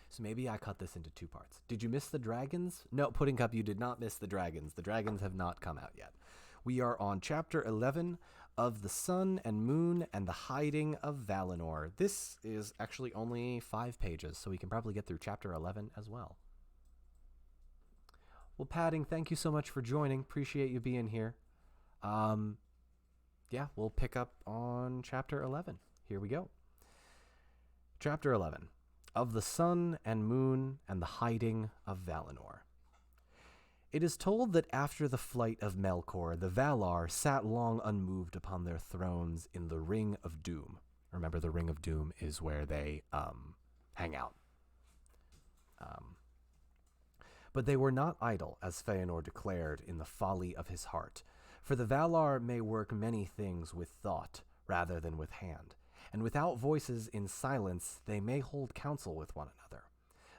so maybe I cut this into 2 parts. Did you miss the dragons? No, Pudding Cup, you did not miss the dragons. The dragons have not come out yet. We are on chapter 11 of the Sun and Moon and the Hiding of Valinor. This is actually only 5 pages, so we can probably get through chapter 11 as well. Well, Padding, thank you so much for joining. Appreciate you being here. Yeah, we'll pick up on chapter 11. Here we go. Chapter 11 of the Sun and Moon and the Hiding of Valinor. It is told that after the flight of Melkor, the Valar sat long unmoved upon their thrones in the Ring of Doom. Remember, the Ring of Doom is where they hang out. But they were not idle, as Feanor declared in the folly of his heart. For the Valar may work many things with thought rather than with hand, and without voices in silence they may hold counsel with one another.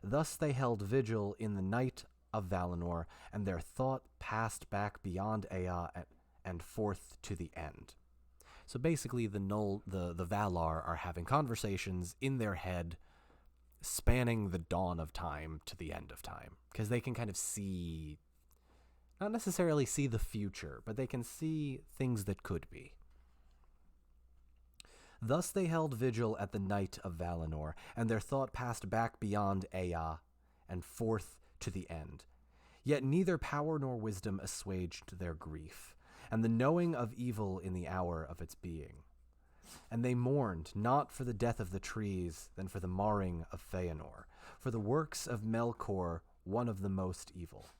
Thus they held vigil in the night of Valinor, and their thought passed back beyond Ea and forth to the end. So basically, the Valar are having conversations in their head, spanning the dawn of time to the end of time, because they can kind of see, not necessarily see the future, but they can see things that could be. Thus they held vigil at the night of Valinor, and their thought passed back beyond Ea and forth to the end. Yet neither power nor wisdom assuaged their grief, and the knowing of evil in the hour of its being. And they mourned not for the death of the trees, than for the marring of Feanor, for the works of Melkor one of the most evil.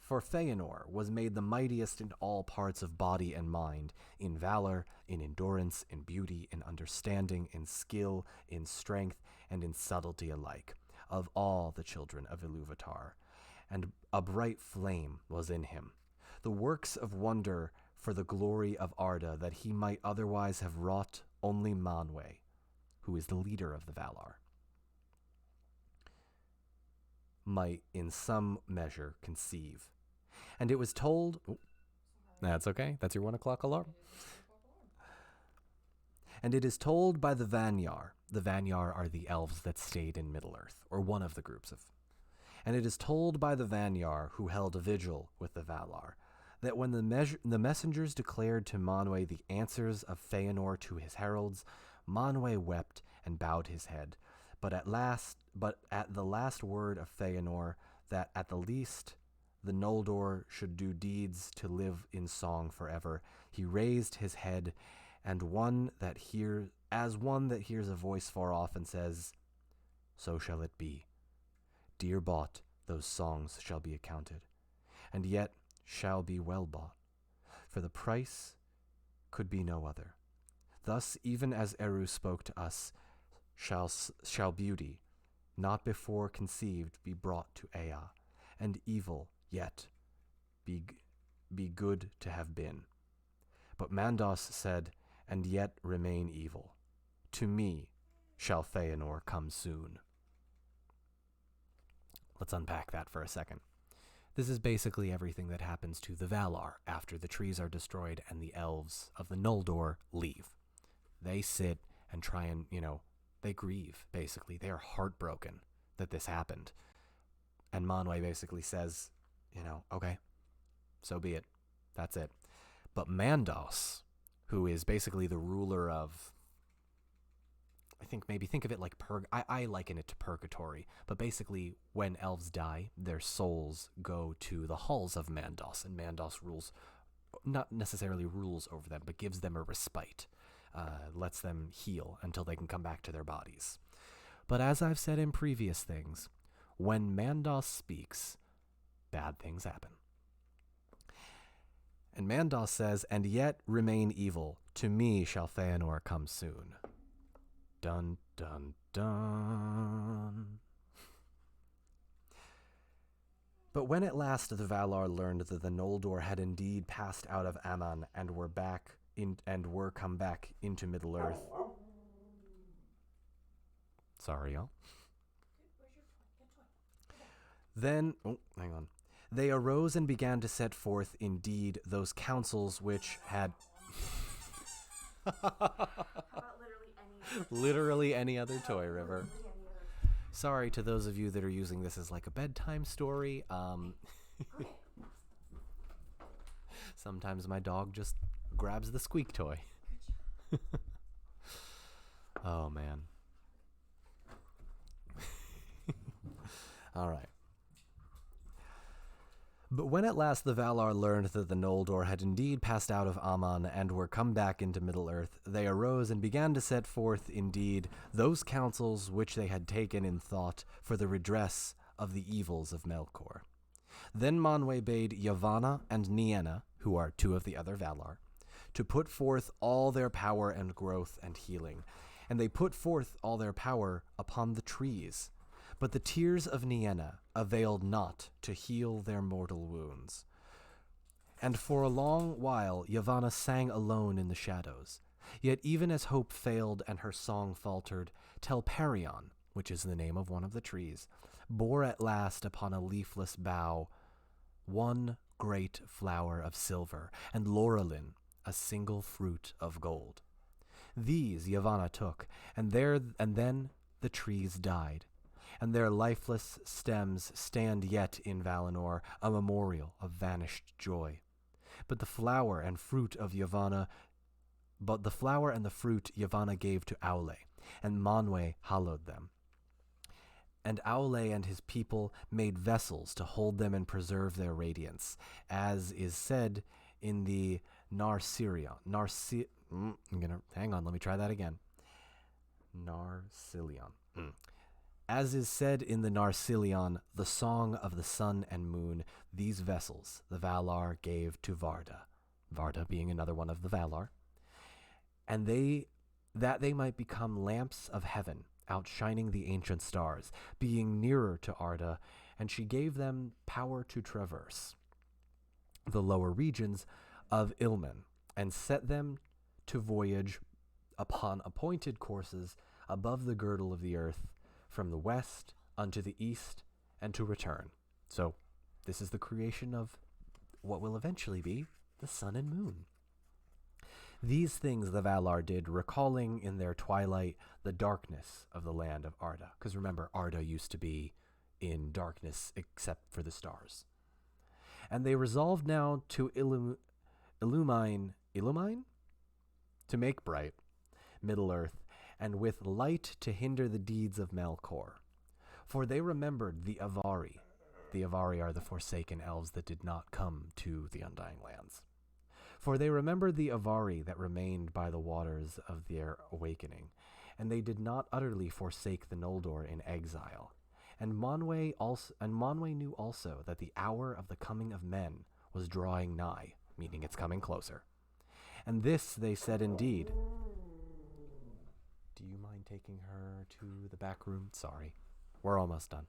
For Feanor was made the mightiest in all parts of body and mind, in valor, in endurance, in beauty, in understanding, in skill, in strength, and in subtlety alike, of all the children of Ilúvatar, and a bright flame was in him, the works of wonder for the glory of Arda, that he might otherwise have wrought only Manwë, who is the leader of the Valar, might in some measure conceive. And it was told... Oh, that's okay. That's your 1 o'clock alarm. And it is told by the Vanyar. The Vanyar are the elves that stayed in Middle-earth, or one of the groups of. And it is told by the Vanyar, who held a vigil with the Valar, that when the messengers declared to Manwë the answers of Feanor to his heralds, Manwë wept and bowed his head. But at the last word of Feanor, that at the least the Noldor should do deeds to live in song forever, he raised his head, and one that hears a voice far off and says, "So shall it be. Dear bought, those songs shall be accounted, and yet shall be well bought, for the price could be no other. Thus, even as Eru spoke to us, shall beauty, not before conceived, be brought to Ea, and evil yet be good to have been. But Mandos said, and yet remain evil. To me shall Feanor come soon. Let's unpack that for a second. This is basically everything that happens to the Valar after the trees are destroyed and the elves of the Noldor leave. They sit and try and, they grieve, basically. They are heartbroken that this happened. And Manwë basically says, okay, so be it. That's it. But Mandos, who is basically the ruler of, think of it like I liken it to purgatory, but basically when elves die, their souls go to the halls of Mandos, and Mandos not necessarily rules over them, but gives them a respite, lets them heal until they can come back to their bodies. But as I've said in previous things, when Mandos speaks, bad things happen. And Mandos says, and yet remain evil, to me shall Feanor come soon. Dun, dun, dun. But when at last the Valar learned that the Noldor had indeed passed out of Aman and were come back into Middle-earth. Sorry, y'all. Then, hang on. They arose and began to set forth indeed those counsels which had... Literally any other toy, River. Sorry to those of you that are using this as like a bedtime story. Sometimes my dog just grabs the squeak toy. Oh, man. All right. But when at last the Valar learned that the Noldor had indeed passed out of Aman and were come back into Middle-earth, they arose and began to set forth indeed those counsels which they had taken in thought for the redress of the evils of Melkor. Then Manwë bade Yavanna and Nienna, who are two of the other Valar, to put forth all their power and growth and healing, and they put forth all their power upon the trees. But the tears of Nienna availed not to heal their mortal wounds. And for a long while Yavanna sang alone in the shadows. Yet even as hope failed and her song faltered, Telperion, which is the name of one of the trees, bore at last upon a leafless bough one great flower of silver, and Laurelin, a single fruit of gold. These Yavanna took, and then the trees died. And their lifeless stems stand yet in Valinor, a memorial of vanished joy. But the flower and the fruit Yavanna gave to Aule, and Manwë hallowed them. And Aule and his people made vessels to hold them and preserve their radiance, as is said in the Narsillion. Hang on, let me try that again. Narsillion. As is said in the Narsillion, the song of the sun and moon, these vessels the Valar gave to Varda, Varda being another one of the Valar, and that they might become lamps of heaven, outshining the ancient stars, being nearer to Arda, and she gave them power to traverse the lower regions of Ilmen, and set them to voyage upon appointed courses above the girdle of the earth, from the west unto the east, and to return. So, this is the creation of what will eventually be the sun and moon. These things the Valar did, recalling in their twilight the darkness of the land of Arda. Because remember, Arda used to be in darkness except for the stars. And they resolved now to illumine? To make bright Middle-earth, and with light to hinder the deeds of Melkor. For they remembered the Avari. The Avari are the forsaken elves that did not come to the Undying Lands. For they remembered the Avari that remained by the waters of their awakening, and they did not utterly forsake the Noldor in exile. And Manwë knew also that the hour of the coming of men was drawing nigh, meaning it's coming closer. And this they said indeed. Do you mind taking her to the back room? Sorry. We're almost done.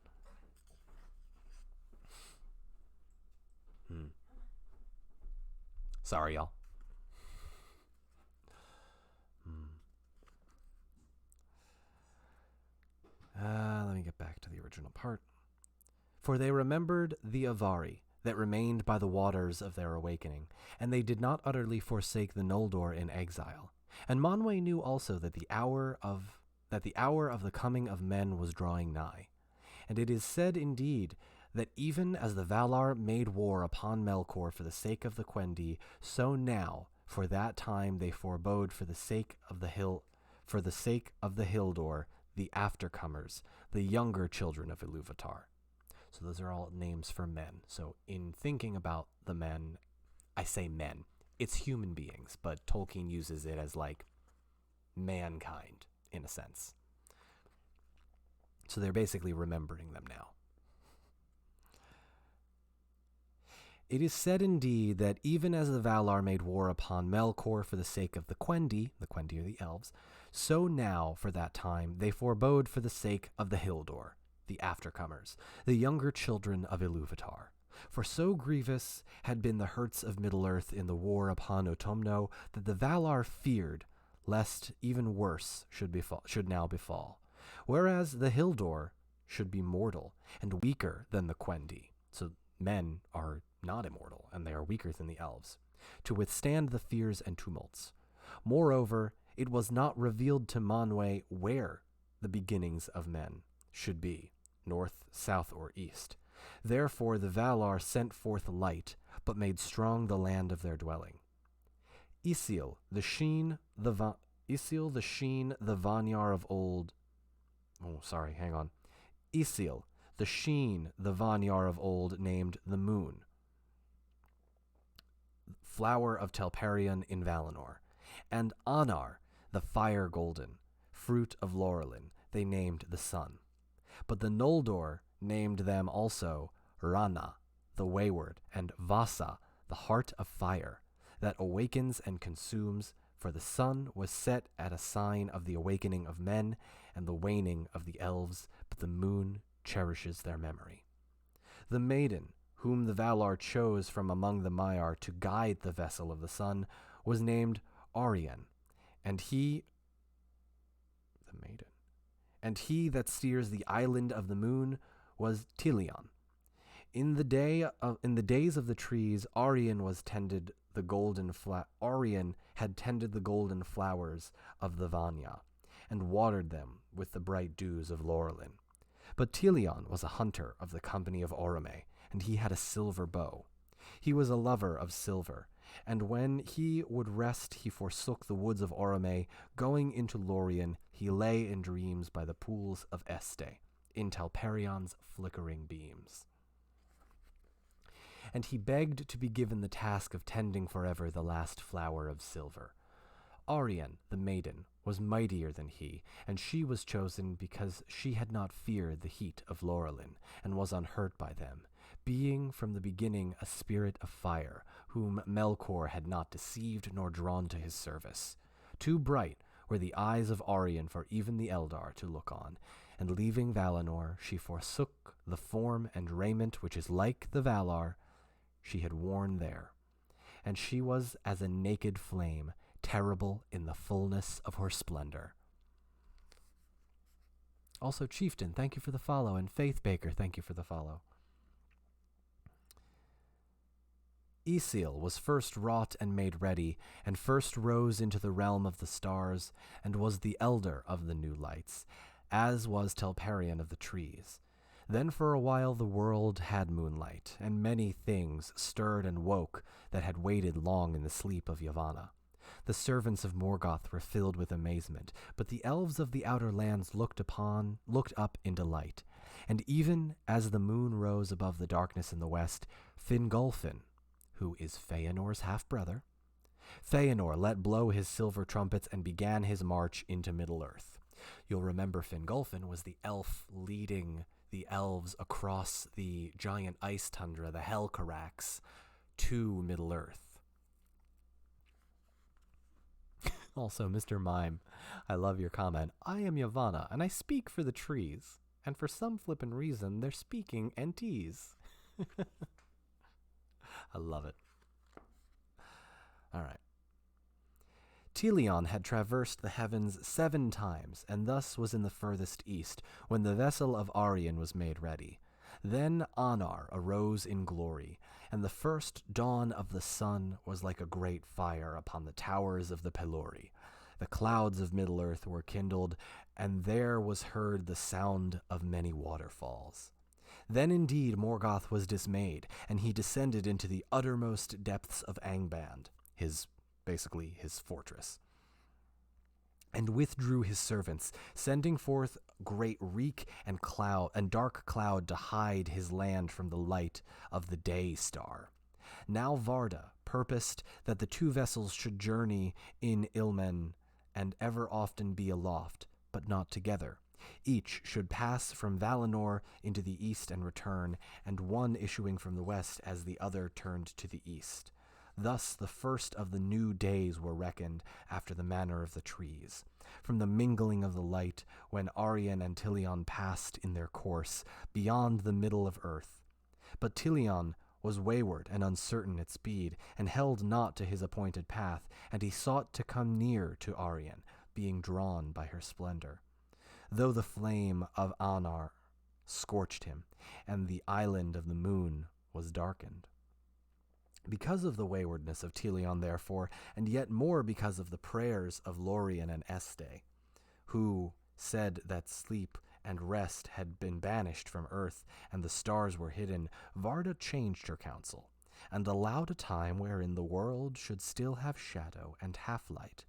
Sorry, y'all. Let me get back to the original part. For they remembered the Avari that remained by the waters of their awakening, and they did not utterly forsake the Noldor in exile. And Manwë knew also that the hour of the coming of men was drawing nigh. And it is said indeed that even as the Valar made war upon Melkor for the sake of the Quendi, so now for that time they forebode for the sake of the Hildor, the aftercomers, the younger children of Ilúvatar. So those are all names for men. So in thinking about the men, I say men. It's human beings, but Tolkien uses it as like mankind in a sense. So they're basically remembering them now. It is said indeed that even as the Valar made war upon Melkor for the sake of the Quendi are the elves, so now for that time they forebode for the sake of the Hildor, the aftercomers, the younger children of Ilúvatar. For so grievous had been the hurts of Middle-earth in the war upon Utumno that the Valar feared lest even worse should now befall, whereas the Hildor should be mortal and weaker than the Quendi. So men are not immortal, and they are weaker than the elves, to withstand the fears and tumults. Moreover, it was not revealed to Manwë where the beginnings of men should be, north, south, or east. Therefore the Valar sent forth light, but made strong the land of their dwelling. Isil, the Sheen, the Vanyar of old... Isil, the Sheen, the Vanyar of old, named the Moon, flower of Telperion in Valinor, and Anar, the Fire Golden, fruit of Laurelin, they named the Sun. But the Noldor named them also Rana, the Wayward, and Vasa, the Heart of Fire, that awakens and consumes, for the sun was set at a sign of the awakening of men and the waning of the elves, but the moon cherishes their memory. The maiden, whom the Valar chose from among the Maiar to guide the vessel of the sun, was named Arien, and he that steers the island of the moon was Tilion. In the days of the trees, Arien had tended the golden flowers of the Vanya, and watered them with the bright dews of Laurelin. But Tilion was a hunter of the company of Orome, and he had a silver bow. He was a lover of silver, and when he would rest he forsook the woods of Orome. Going into Lorien, he lay in dreams by the pools of Este, in Telperion's flickering beams. And he begged to be given the task of tending forever the last flower of silver. Arien, the maiden, was mightier than he, and she was chosen because she had not feared the heat of Laurelin, and was unhurt by them, being from the beginning a spirit of fire, whom Melkor had not deceived nor drawn to his service. Too bright were the eyes of Arien for even the Eldar to look on, and leaving Valinor, she forsook the form and raiment which is like the Valar she had worn there, and she was as a naked flame, terrible in the fullness of her splendor. Also, Chieftain, thank you for the follow, and Faith Baker, thank you for the follow. Isil was first wrought and made ready, and first rose into the realm of the stars, and was the elder of the new lights, as was Telperion of the trees. Then for a while the world had moonlight, and many things stirred and woke that had waited long in the sleep of Yavanna. The servants of Morgoth were filled with amazement, but the elves of the outer lands looked up in delight. And even as the moon rose above the darkness in the west, Fingolfin, who is Feanor's half-brother, Feanor let blow his silver trumpets and began his march into Middle-earth. You'll remember Fingolfin was the elf leading the elves across the giant ice tundra, the Helcarax, to Middle-earth. Also, Mr. Mime, I love your comment. I am Yavanna, and I speak for the trees. And for some flippin' reason, they're speaking NTs. I love it. All right. Telion had traversed the heavens 7 times, and thus was in the furthest east, when the vessel of Arien was made ready. Then Anar arose in glory, and the first dawn of the sun was like a great fire upon the towers of the Pelori. The clouds of Middle-earth were kindled, and there was heard the sound of many waterfalls. Then indeed Morgoth was dismayed, and he descended into the uttermost depths of Angband, his fortress, and withdrew his servants, sending forth great reek and cloud and dark cloud to hide his land from the light of the day star. Now Varda purposed that the 2 vessels should journey in Ilmen and ever often be aloft, but not together. Each should pass from Valinor into the east and return, and one issuing from the west as the other turned to the east. Thus the first of the new days were reckoned after the manner of the trees, from the mingling of the light when Arien and Tilion passed in their course beyond the middle of earth. But Tilion was wayward and uncertain at speed, and held not to his appointed path, and he sought to come near to Arien, being drawn by her splendor. Though the flame of Anar scorched him, and the island of the moon was darkened. Because of the waywardness of Telion, therefore, and yet more because of the prayers of Lorien and Este, who said that sleep and rest had been banished from earth, and the stars were hidden, Varda changed her counsel, and allowed a time wherein the world should still have shadow and half-light.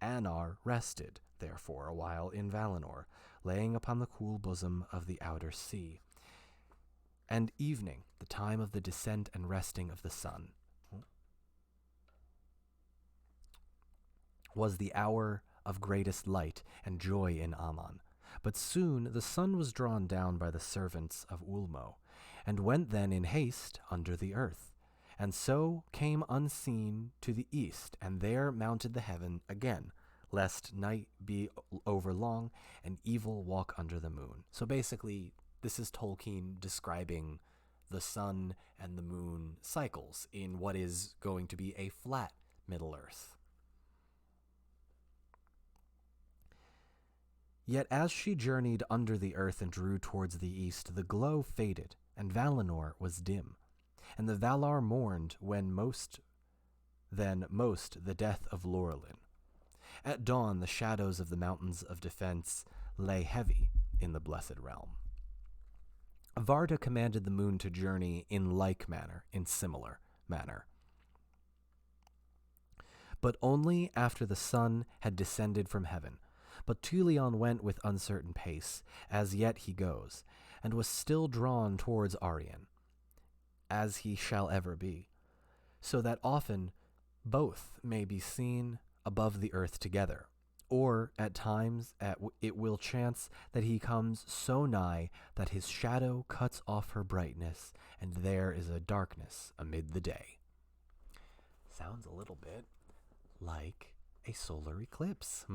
Anar rested, therefore, a while in Valinor, laying upon the cool bosom of the outer sea. And evening, the time of the descent and resting of the sun, was the hour of greatest light and joy in Aman. But soon the sun was drawn down by the servants of Ulmo, and went then in haste under the earth, and so came unseen to the east, and there mounted the heaven again, lest night be overlong and evil walk under the moon. So basically, this is Tolkien describing the sun and the moon cycles in what is going to be a flat Middle-earth. Yet as she journeyed under the earth and drew towards the east, the glow faded, and Valinor was dim. And the Valar mourned most the death of Lorelin. At dawn, the shadows of the mountains of defense lay heavy in the Blessed Realm. Varda commanded the moon to journey in similar manner. But only after the sun had descended from heaven. But Telion went with uncertain pace, as yet he goes, and was still drawn towards Arien, as he shall ever be, so that often both may be seen above the earth together, or at times it will chance that he comes so nigh that his shadow cuts off her brightness, and there is a darkness amid the day. Sounds a little bit like a solar eclipse,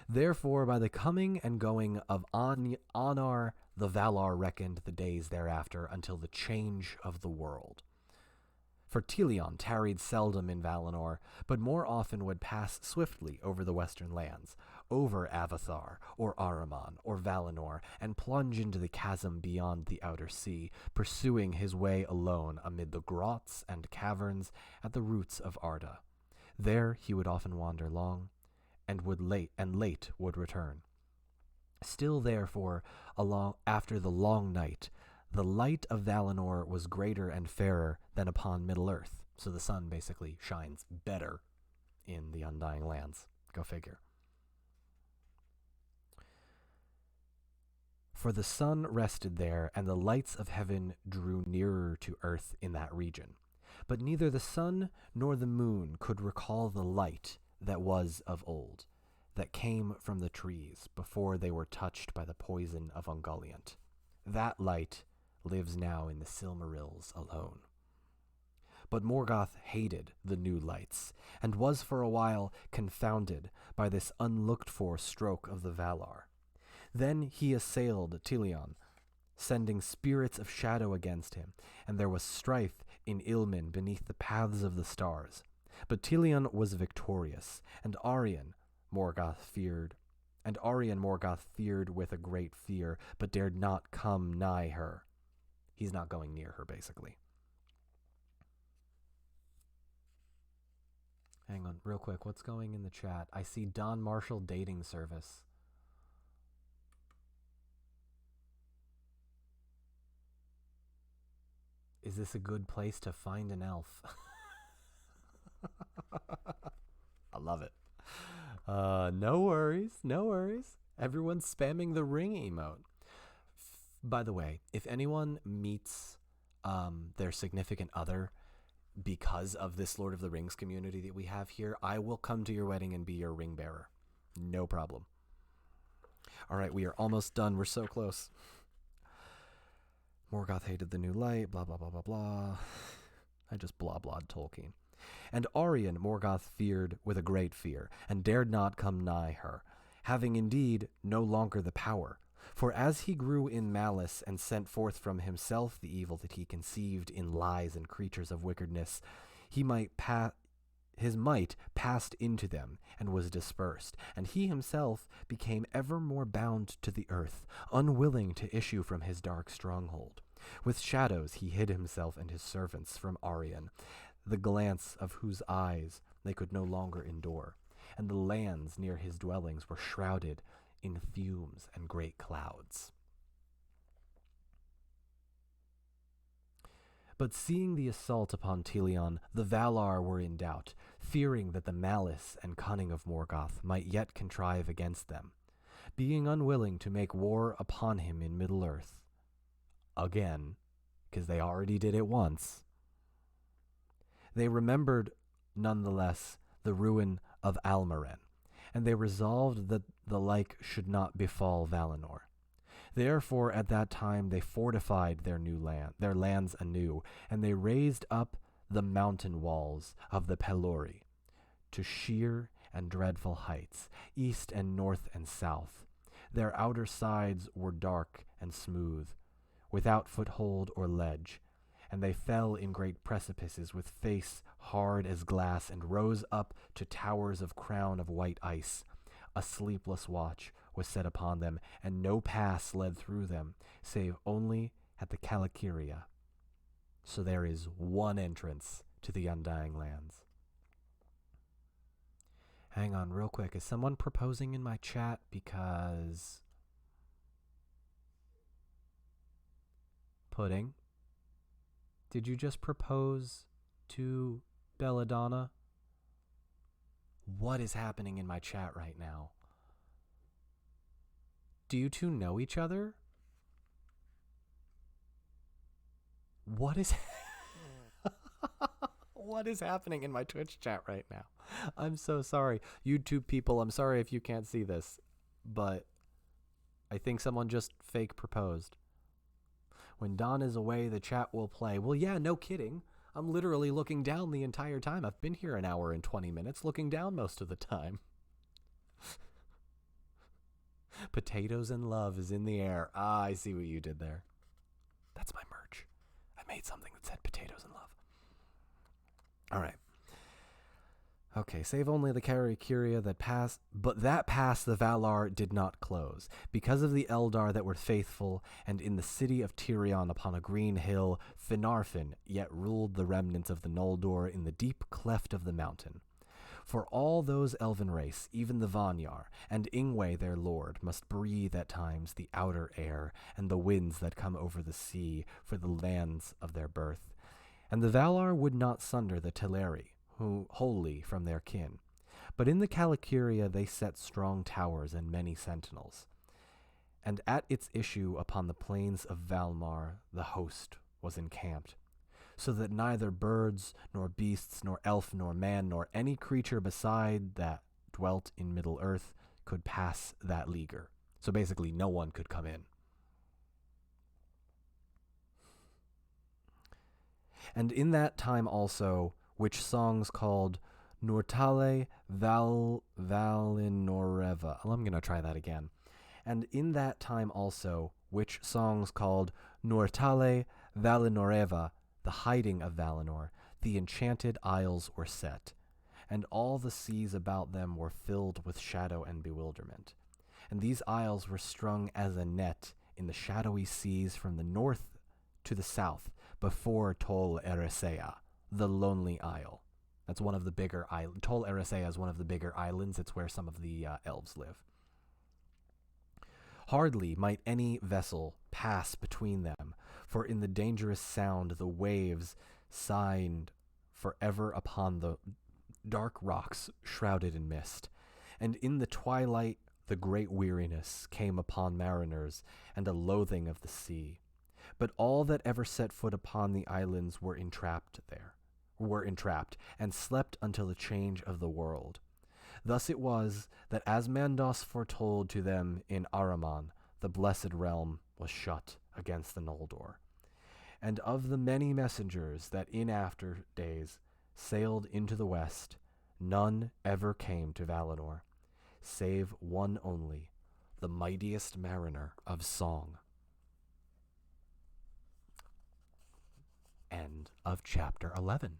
Therefore, by the coming and going of Anar, the Valar reckoned the days thereafter until the change of the world. For Telion tarried seldom in Valinor, but more often would pass swiftly over the western lands, over Avathar, or Ahriman, or Valinor, and plunge into the chasm beyond the outer sea, pursuing his way alone amid the grots and caverns at the roots of Arda. There he would often wander long, and late would return. Still, therefore, after the long night, the light of Valinor was greater and fairer than upon Middle-earth. So the sun basically shines better in the Undying Lands. Go figure. For the sun rested there, and the lights of heaven drew nearer to earth in that region. But neither the sun nor the moon could recall the light that was of old, that came from the trees before they were touched by the poison of Ungoliant. That light lives now in the Silmarils alone. But Morgoth hated the new lights, and was for a while confounded by this unlooked-for stroke of the Valar. Then he assailed Tilion, sending spirits of shadow against him, and there was strife in Ilmin beneath the paths of the stars. But Tilion was victorious, and Arien Morgoth feared with a great fear, but dared not come nigh her. He's not going near her, basically. Hang on, real quick. What's going in the chat? I see Don Marshall dating service. Is this a good place to find an elf? I love it. No worries, no worries. Everyone's spamming the ring emote. By the way, if anyone meets their significant other because of this Lord of the Rings community that we have here, I will come to your wedding and be your ring bearer. No problem. All right, we are almost done. We're so close. Morgoth hated the new light, blah, blah, blah, blah, blah. I just blah-blahed Tolkien. And Arien Morgoth feared with a great fear, and dared not come nigh her, having indeed no longer the power. For as he grew in malice, and sent forth from himself the evil that he conceived in lies and creatures of wickedness, his might passed into them, and was dispersed, and he himself became ever more bound to the earth, unwilling to issue from his dark stronghold. With shadows he hid himself and his servants from Arien, the glance of whose eyes they could no longer endure, and the lands near his dwellings were shrouded in fumes and great clouds. But seeing the assault upon Tilion, the Valar were in doubt, fearing that the malice and cunning of Morgoth might yet contrive against them, being unwilling to make war upon him in Middle-earth. Again, because they already did it once. They remembered, nonetheless, the ruin of Almaren, and they resolved that the like should not befall Valinor. Therefore, at that time they fortified their lands anew, and they raised up the mountain walls of the Pelori to sheer and dreadful heights, east and north and south. Their outer sides were dark and smooth, without foothold or ledge, and they fell in great precipices with face hard as glass, and rose up to towers of crown of white ice. A sleepless watch was set upon them, and no pass led through them, save only at the Calakiria. So there is one entrance to the Undying Lands. Hang on real quick. Is someone proposing in my chat? Because... Pudding, did you just propose to Belladonna? What is happening in my chat right now? Do you two know each other? What is what is happening in my Twitch chat right now? I'm so sorry. YouTube people, I'm sorry if you can't see this, but I think someone just fake proposed. When Don is away, the chat will play. Well, yeah, no kidding. I'm literally looking down the entire time. I've been here an hour and 20 minutes, looking down most of the time. Potatoes and love is in the air. Ah, I see what you did there. That's my merch. I made something that said potatoes and love. All right. Okay, save only the Calakiria that passed, but that pass the Valar did not close, because of the Eldar that were faithful, and in the city of Tirion upon a green hill, Finarfin yet ruled the remnants of the Noldor in the deep cleft of the mountain. For all those elven race, even the Vanyar, and Ingwe their lord, must breathe at times the outer air, and the winds that come over the sea, for the lands of their birth. And the Valar would not sunder the Teleri, who wholly from their kin. But in the Calakiria they set strong towers and many sentinels. And at its issue upon the plains of Valmar the host was encamped, so that neither birds, nor beasts, nor elf, nor man, nor any creature beside that dwelt in Middle-earth could pass that leaguer. So basically, no one could come in. And in that time also, which songs called Nortale Valinoreva. I'm going to try that again. And in that time also, which songs called Nortale Valinoreva, the hiding of Valinor, the enchanted isles were set, and all the seas about them were filled with shadow and bewilderment. And these isles were strung as a net in the shadowy seas from the north to the south before Tol Eressëa, the lonely isle. That's one of the bigger islands. Tol Eressëa is one of the bigger islands. It's where some of the elves live. Hardly might any vessel pass between them, for in the dangerous sound the waves signed forever upon the dark rocks shrouded in mist. And in the twilight the great weariness came upon mariners, and a loathing of the sea. But all that ever set foot upon the islands were entrapped, and slept until the change of the world. Thus it was that as Mandos foretold to them in Ahriman, the blessed realm was shut against the Noldor. And of the many messengers that in after days sailed into the west, none ever came to Valinor, save one only, the mightiest mariner of song. End of chapter 11.